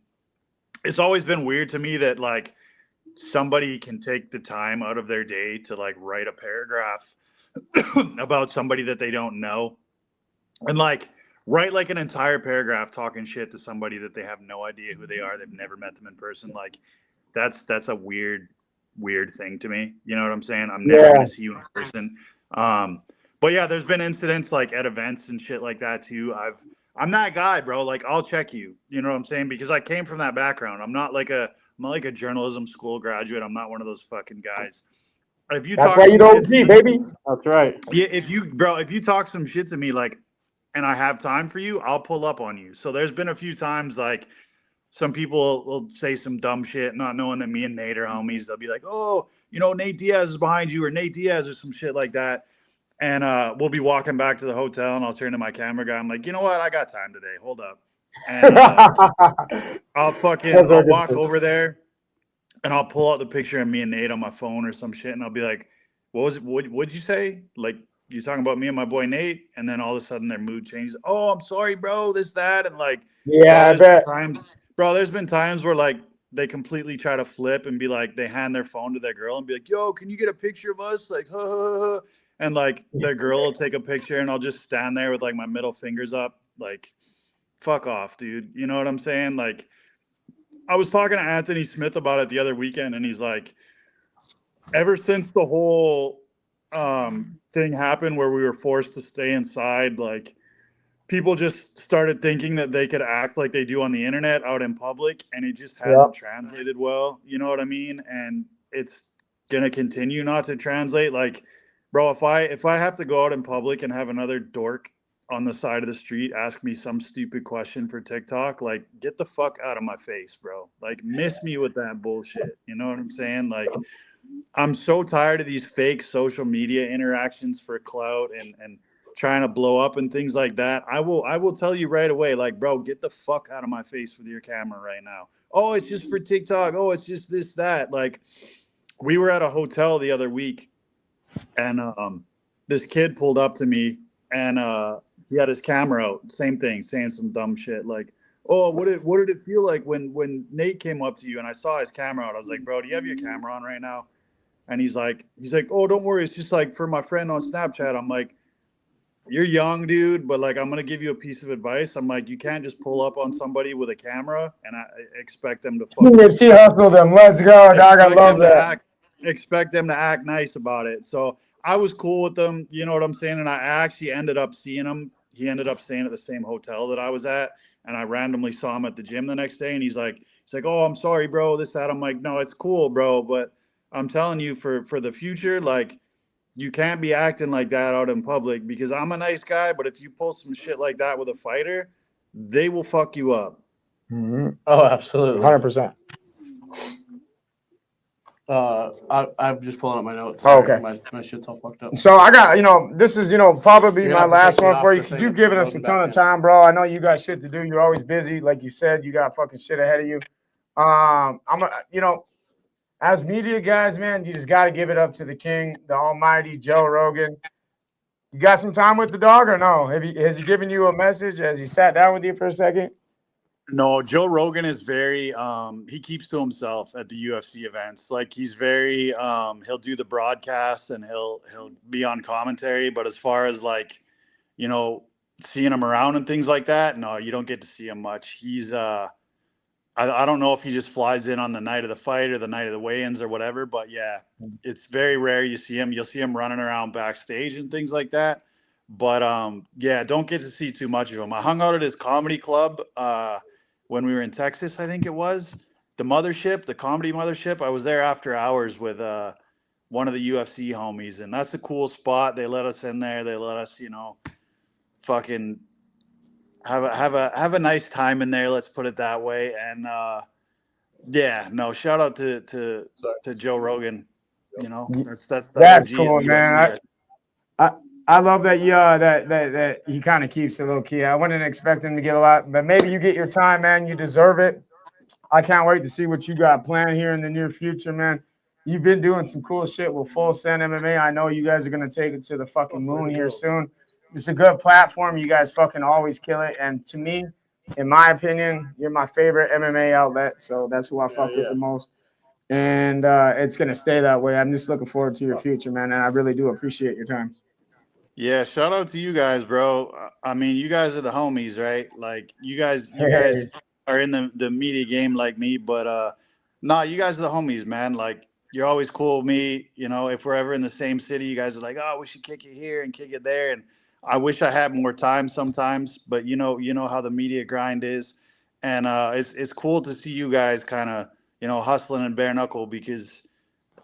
it's always been weird to me that like somebody can take the time out of their day to like write a paragraph about somebody that they don't know. And like write like an entire paragraph talking shit to somebody that they have no idea who they are. They've never met them in person. Like, that's a weird thing to me. You know what I'm saying? I'm never going to see you in person. But yeah, there's been incidents like at events and shit like that too. I'm that guy, bro. Like I'll check you. You know what I'm saying? Because I came from that background. I'm not like a journalism school graduate. I'm not one of those fucking guys. If you That's talk why you some don't shit to be, me, baby. That's right. yeah, if you talk some shit to me, like, and I have time for you, I'll pull up on you. So there's been a few times like some people will say some dumb shit, not knowing that me and Nate are homies. They'll be like, "Oh, you know, Nate Diaz is behind you," or "Nate Diaz," or some shit like that. And we'll be walking back to the hotel, and I'll turn to my camera guy. I'm like, "You know what? I got time today. Hold up." And I'll walk over there, and I'll pull out the picture of me and Nate on my phone or some shit, and I'll be like, "What was it? What'd you say? Like, you talking about me and my boy Nate?" And then all of a sudden their mood changes. "Oh, I'm sorry, bro. This, that," and like, Yeah, I bet. there's been times where like they completely try to flip and be like, they hand their phone to their girl and be like, "Yo, can you get a picture of us?" Like, ha, ha, ha. And like their girl will take a picture, and I'll just stand there with like my middle fingers up, like, fuck off, dude. You know what I'm saying? Like, I was talking to Anthony Smith about it the other weekend, and he's like, ever since the whole thing happened where we were forced to stay inside, like, people just started thinking that they could act like they do on the internet out in public, and it just hasn't translated well. You know what I mean? And it's gonna continue not to translate. Like, bro, if I have to go out in public and have another dork on the side of the street ask me some stupid question for TikTok, like, get the fuck out of my face, bro. Like, miss me with that bullshit. You know what I'm saying? Like, I'm so tired of these fake social media interactions for clout and trying to blow up and things like that. I will tell you right away, like, bro, get the fuck out of my face with your camera right now. Oh, it's just for TikTok. Oh, it's just this, that. Like, we were at a hotel the other week, and this kid pulled up to me, and he had his camera out. Same thing, saying some dumb shit like, "Oh, what did it feel like when Nate came up to you?" And I saw his camera out. I was like, "Bro, do you have your camera on right now?" And he's like, "Oh, don't worry. It's just like for my friend on Snapchat." I'm like, "You're young, dude, but like, I'm going to give you a piece of advice." I'm like, you can't just pull up on somebody with a camera and I expect them to UFC hustle them. Let's go, dog. I love that. Expect them to act nice about it. So I was cool with them. You know what I'm saying? And I actually ended up seeing him. He ended up staying at the same hotel that I was at. And I randomly saw him at the gym the next day. And he's like, "Oh, I'm sorry, bro. This, that." I'm like, "No, it's cool, bro. But I'm telling you for the future, like, you can't be acting like that out in public, because I'm a nice guy, but if you pull some shit like that with a fighter, they will fuck you up." Mm-hmm. Oh, absolutely. 100%. I'm just pulling up my notes. Sorry. Oh, okay. My shit's all fucked up. So I got, this is, probably my last one for you, because you've given us a ton of time, bro. I know you got shit to do. You're always busy. Like you said, you got fucking shit ahead of you. As media guys, man, you just got to give it up to the king, the almighty Joe Rogan. You got some time with the dog or no? Has he given you a message? Has he sat down with you for a second? No, Joe Rogan is very he keeps to himself at the UFC events. Like, he's very he'll do the broadcasts and he'll be on commentary, but as far as like, seeing him around and things like that, no, you don't get to see him much. He's I don't know if he just flies in on the night of the fight or the night of the weigh-ins or whatever, but yeah, it's very rare you see him. You'll see him running around backstage and things like that. But yeah, don't get to see too much of him. I hung out at his comedy club when we were in Texas, I think it was. The comedy mothership. I was there after hours with one of the UFC homies, and that's a cool spot. They let us in there. They let us, fucking have a nice time in there. Let's put it that way. And yeah, no, shout out to Joe Rogan. That's cool, man. I love that. Yeah, that he kind of keeps it low key. I wouldn't expect him to get a lot, but maybe you get your time, man. You deserve it. I can't wait to see what you got planned here in the near future, man. You've been doing some cool shit with Full Send MMA. I know you guys are gonna take it to the fucking moon here soon. It's a good platform. You guys fucking always kill it. And to me, in my opinion, you're my favorite MMA outlet. So that's who I fuck with the most. And it's gonna stay that way. I'm just looking forward to your future, man. And I really do appreciate your time. Yeah, shout out to you guys, bro. I mean, you guys are the homies, right? Like, you guys are in the media game like me, but nah, you guys are the homies, man. Like, you're always cool with me. You know, if we're ever in the same city, you guys are like, oh, we should kick it here and kick it there. And I wish I had more time sometimes, but you know how the media grind is. And it's cool to see you guys kind of, hustling and bare knuckle because,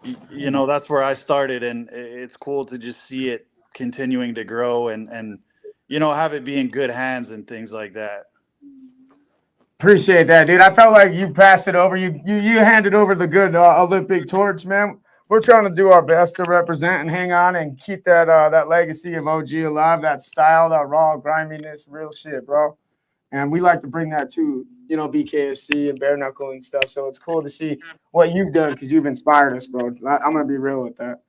that's where I started. And it's cool to just see it continuing to grow and have it be in good hands and things like that. Appreciate that, dude. I felt like you passed it over. You handed over the good Olympic torch, man. We're trying to do our best to represent and hang on and keep that legacy of OG alive, that style, that raw griminess, real shit, bro. And we like to bring that to, BKFC and bare knuckling stuff. So it's cool to see what you've done because you've inspired us, bro. I'm going to be real with that.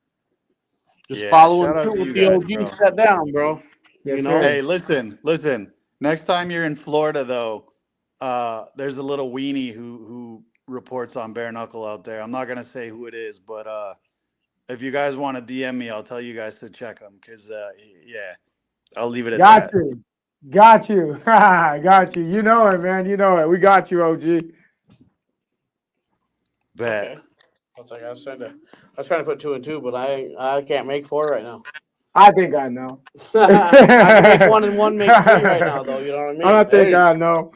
Just following through with the guys, OG set down, bro. Yes, sir. Hey, listen. Next time you're in Florida, though, there's a little weenie who reports on bare knuckle out there. I'm not gonna say who it is, but if you guys want to DM me, I'll tell you guys to check him because I'll leave it at that. Got you. Got you. You know it, man. You know it. We got you, OG. Bet. Okay. I was trying to put 2 and 2, but I can't make 4 right now. I think I know. I can make 1 and 1, make 3 right now, though. You know what I mean? I think I know.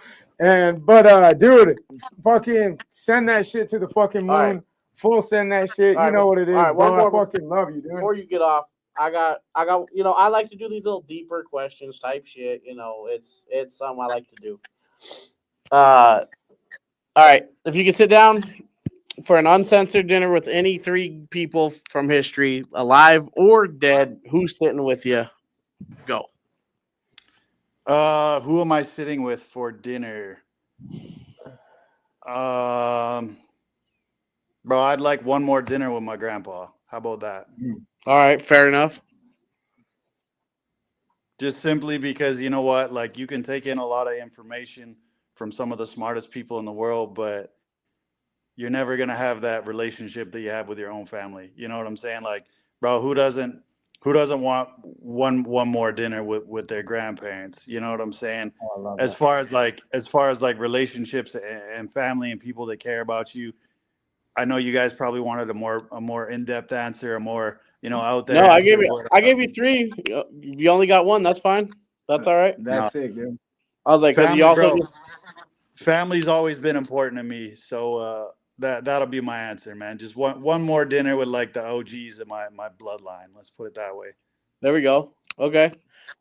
But dude, fucking send that shit to the fucking moon. Right. Full send that shit. You know what it is, right, bro. I fucking love you, dude. Before you get off, I got. I like to do these little deeper questions type shit. It's something I like to do. All right, if you could sit down for an uncensored dinner with any 3 people from history, alive or dead, who's sitting with you? Go. Who am I sitting with for dinner? Bro, I'd like one more dinner with my grandpa. How about that? All right, fair enough. Just simply because you know what, like you can take in a lot of information from some of the smartest people in the world, but you're never gonna have that relationship that you have with your own family. You know what I'm saying? Like, bro, who doesn't want one more dinner with their grandparents? You know what I'm saying? As far as like relationships and family and people that care about you, I know you guys probably wanted a more in-depth answer, a more out there. No, I gave you 3. You only got 1. That's fine. That's all right. That's sick, dude. I was like, because you also family's always been important to me, so that'll be my answer, man. Just one more dinner with like the OGs of my bloodline. Let's put it that way. There we go. Okay.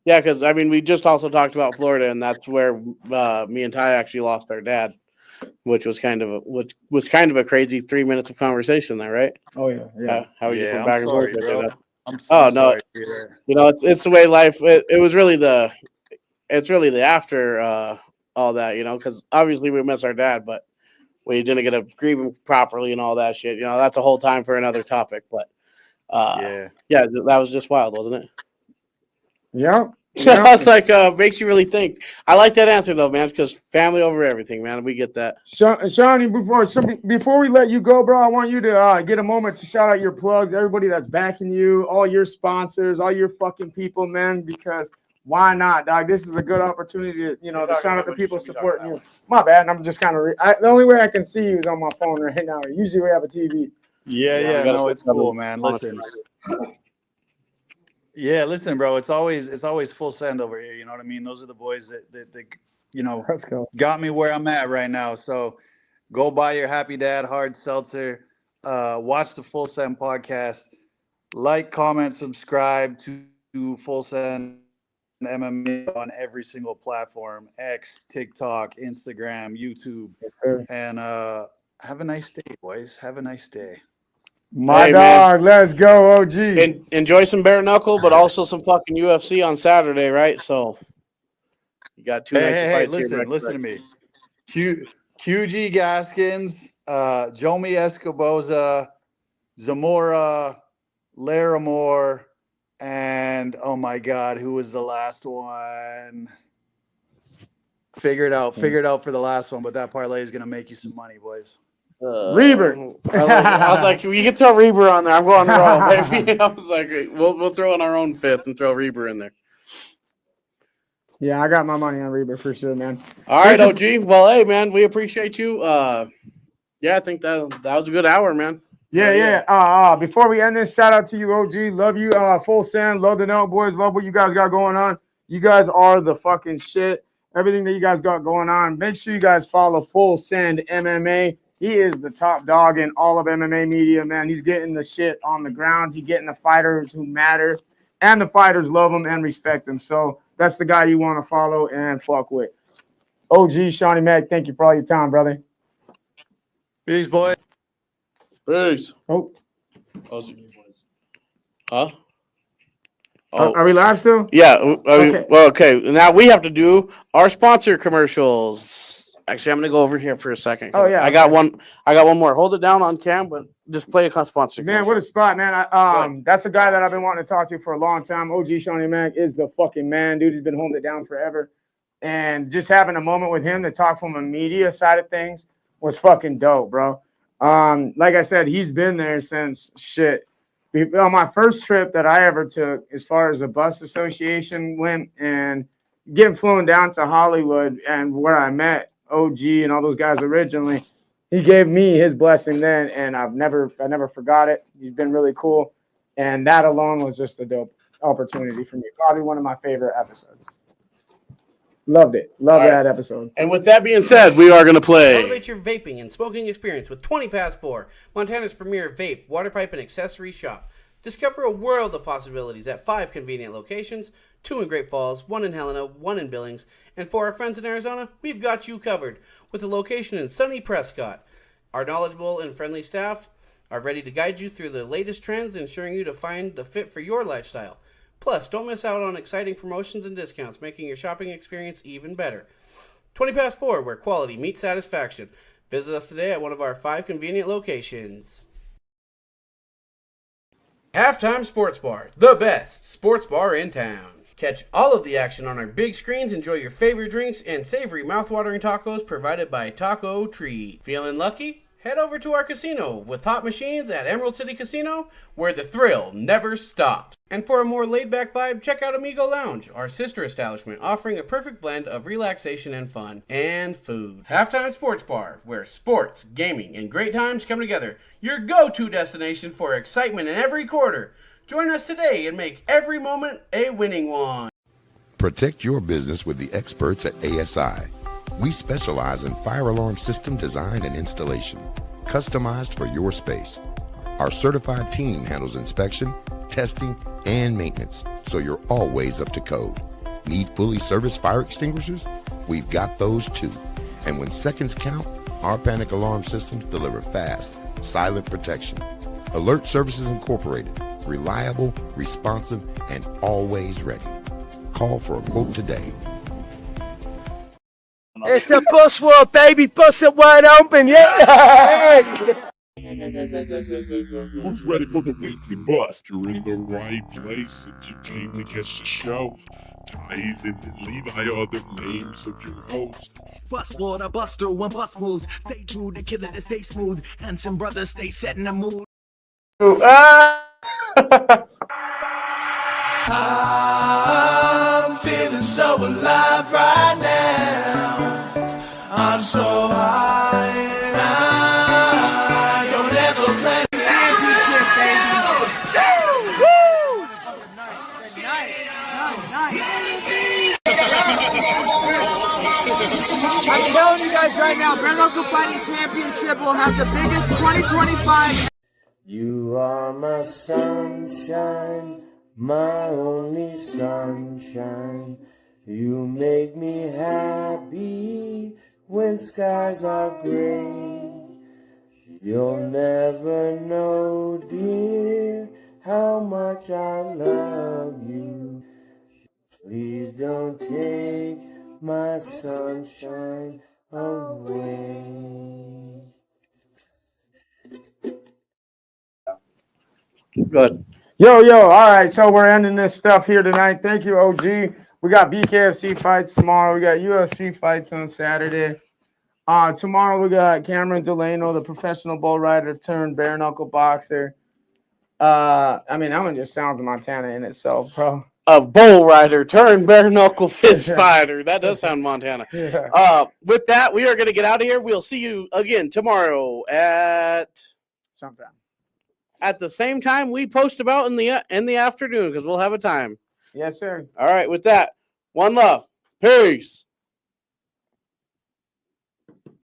Yeah, because I mean, we just also talked about Florida, and that's where me and Ty actually lost our dad, which was kind of a crazy 3 minutes of conversation there, right? Oh yeah. How we just went I'm back and sorry, forth. bro. I'm no, sorry. it's the way life. It was really it's really the after all that, because obviously we miss our dad, but we didn't get to grieve him properly and all that shit. That's a whole time for another topic. But yeah, that was just wild, wasn't it? Yeah. It's like makes you really think. I like that answer though, man, because family over everything, man. We get that. Shawny, before we let you go, bro, I want you to get a moment to shout out your plugs, everybody that's backing you, all your sponsors, all your fucking people, man, because why not, dog? This is a good opportunity to, to shout out the people supporting you. My bad. I'm just kind of the only way I can see you is on my phone right now. Usually we have a TV. Yeah, no, it's cool, man. Listen. Yeah, listen, bro. It's always full send over here. You know what I mean? Those are the boys that Let's go. Got me where I'm at right now. So go buy your Happy Dad hard seltzer. Watch the Full Send podcast. Like, comment, subscribe to Full Send MMA on every single platform: X, TikTok, Instagram, YouTube. Yes, sir. And have a nice day, boys. Have a nice day. My dog, man. Let's go, OG. Enjoy some bare knuckle, but also some fucking UFC on Saturday, right? So you got 2 nights of fights here. Listen to me. QG Gaskins, Jomi Escoboza, Zamora, Larimore, and oh my God, who was the last one? Figure it out for the last one, but that parlay is gonna make you some money, boys. Reber. I was like, we can throw Reber on there. I'm going raw, baby. I was like, we'll throw in our own 5th and throw Reber in there. Yeah, I got my money on Reber for sure, man. All right, OG. Well, hey, man, we appreciate you. Yeah, I think that was a good hour, man. Yeah. Before we end this, shout out to you, OG. Love you. Full Send. Love the Note Boys. Love what you guys got going on. You guys are the fucking shit. Everything that you guys got going on. Make sure you guys follow Full Send MMA. He is the top dog in all of MMA media, man. He's getting the shit on the ground. He's getting the fighters who matter. And the fighters love him and respect him. So that's the guy you want to follow and fuck with. OG, Shawnee Mac, thank you for all your time, brother. Peace, boy. Peace. Oh. Huh? Are we live still? Yeah. Okay. Well, okay. Now we have to do our sponsor commercials. Actually, I'm gonna go over here for a second. Oh yeah. I got one more. Hold it down on cam, but just play a sponsor. Man, what a spot, man. That's a guy that I've been wanting to talk to for a long time. OG Shawnee Mac is the fucking man, dude. He's been holding it down forever. And just having a moment with him to talk from a media side of things was fucking dope, bro. Like I said, he's been there since shit. On my first trip that I ever took, as far as the bus association went, and getting flown down to Hollywood and where I met OG and all those guys originally, he gave me his blessing then, and I never forgot it. He's been really cool, and that alone was just a dope opportunity for me. Probably one of my favorite episodes. Loved it. Loved that episode. And with that being said, we are going to play. Elevate your vaping and smoking experience with 20 Past 4, Montana's premier vape, water pipe, and accessory shop. Discover a world of possibilities at 5 convenient locations, 2 in Great Falls, 1 in Helena, 1 in Billings, and for our friends in Arizona, we've got you covered with a location in sunny Prescott. Our knowledgeable and friendly staff are ready to guide you through the latest trends, ensuring you to find the fit for your lifestyle. Plus, don't miss out on exciting promotions and discounts, making your shopping experience even better. 20 Past 4, where quality meets satisfaction. Visit us today at one of our 5 convenient locations. Halftime Sports Bar, the best sports bar in town. Catch all of the action on our big screens, enjoy your favorite drinks, and savory mouth-watering tacos provided by Taco Tree. Feeling lucky? Head over to our casino with hot machines at Emerald City Casino, where the thrill never stops. And for a more laid-back vibe, check out Amigo Lounge, our sister establishment, offering a perfect blend of relaxation and fun, and food. Halftime Sports Bar, where sports, gaming, and great times come together. Your go-to destination for excitement in every quarter. Join us today and make every moment a winning one. Protect your business with the experts at ASI. We specialize in fire alarm system design and installation, customized for your space. Our certified team handles inspection, testing, and maintenance, so you're always up to code. Need fully serviced fire extinguishers? We've got those too. And when seconds count, our panic alarm systems deliver fast, silent protection. Alert Services Incorporated, reliable, responsive, and always ready. Call for a quote today. It's the bus world, baby. Bust it wide open, yeah. Who's ready for the weekly bust? You're in the right place if you came to catch the show. Nathan and Levi are the names of your hosts. Bust water, bust through and bust moves. Stay true to kill it, stay smooth. Handsome brothers, stay set in the mood. I'm feeling so alive right now. I'm so high. I don't ever plan to I'm telling you guys right now, Bare Knuckle Fighting Championship will have the biggest 2025. You are my sunshine, my only sunshine. You make me happy when skies are gray. You'll never know, dear, how much I love you. Please don't take my sunshine away. Good. Yo, all right. So we're ending this stuff here tonight. Thank you, OG. We got BKFC fights tomorrow. We got UFC fights on Saturday. Tomorrow we got Cameron Delano, the professional bull rider turned bare knuckle boxer. I mean, that one just sounds Montana in itself, bro. A bull rider turned bare knuckle fist fighter. That does sound Montana. Yeah. With that, we are going to get out of here. We'll see you again tomorrow at Sometime. at the same time we post about in the afternoon because we'll have a time. Yes, sir. All right, with that, one love. Peace.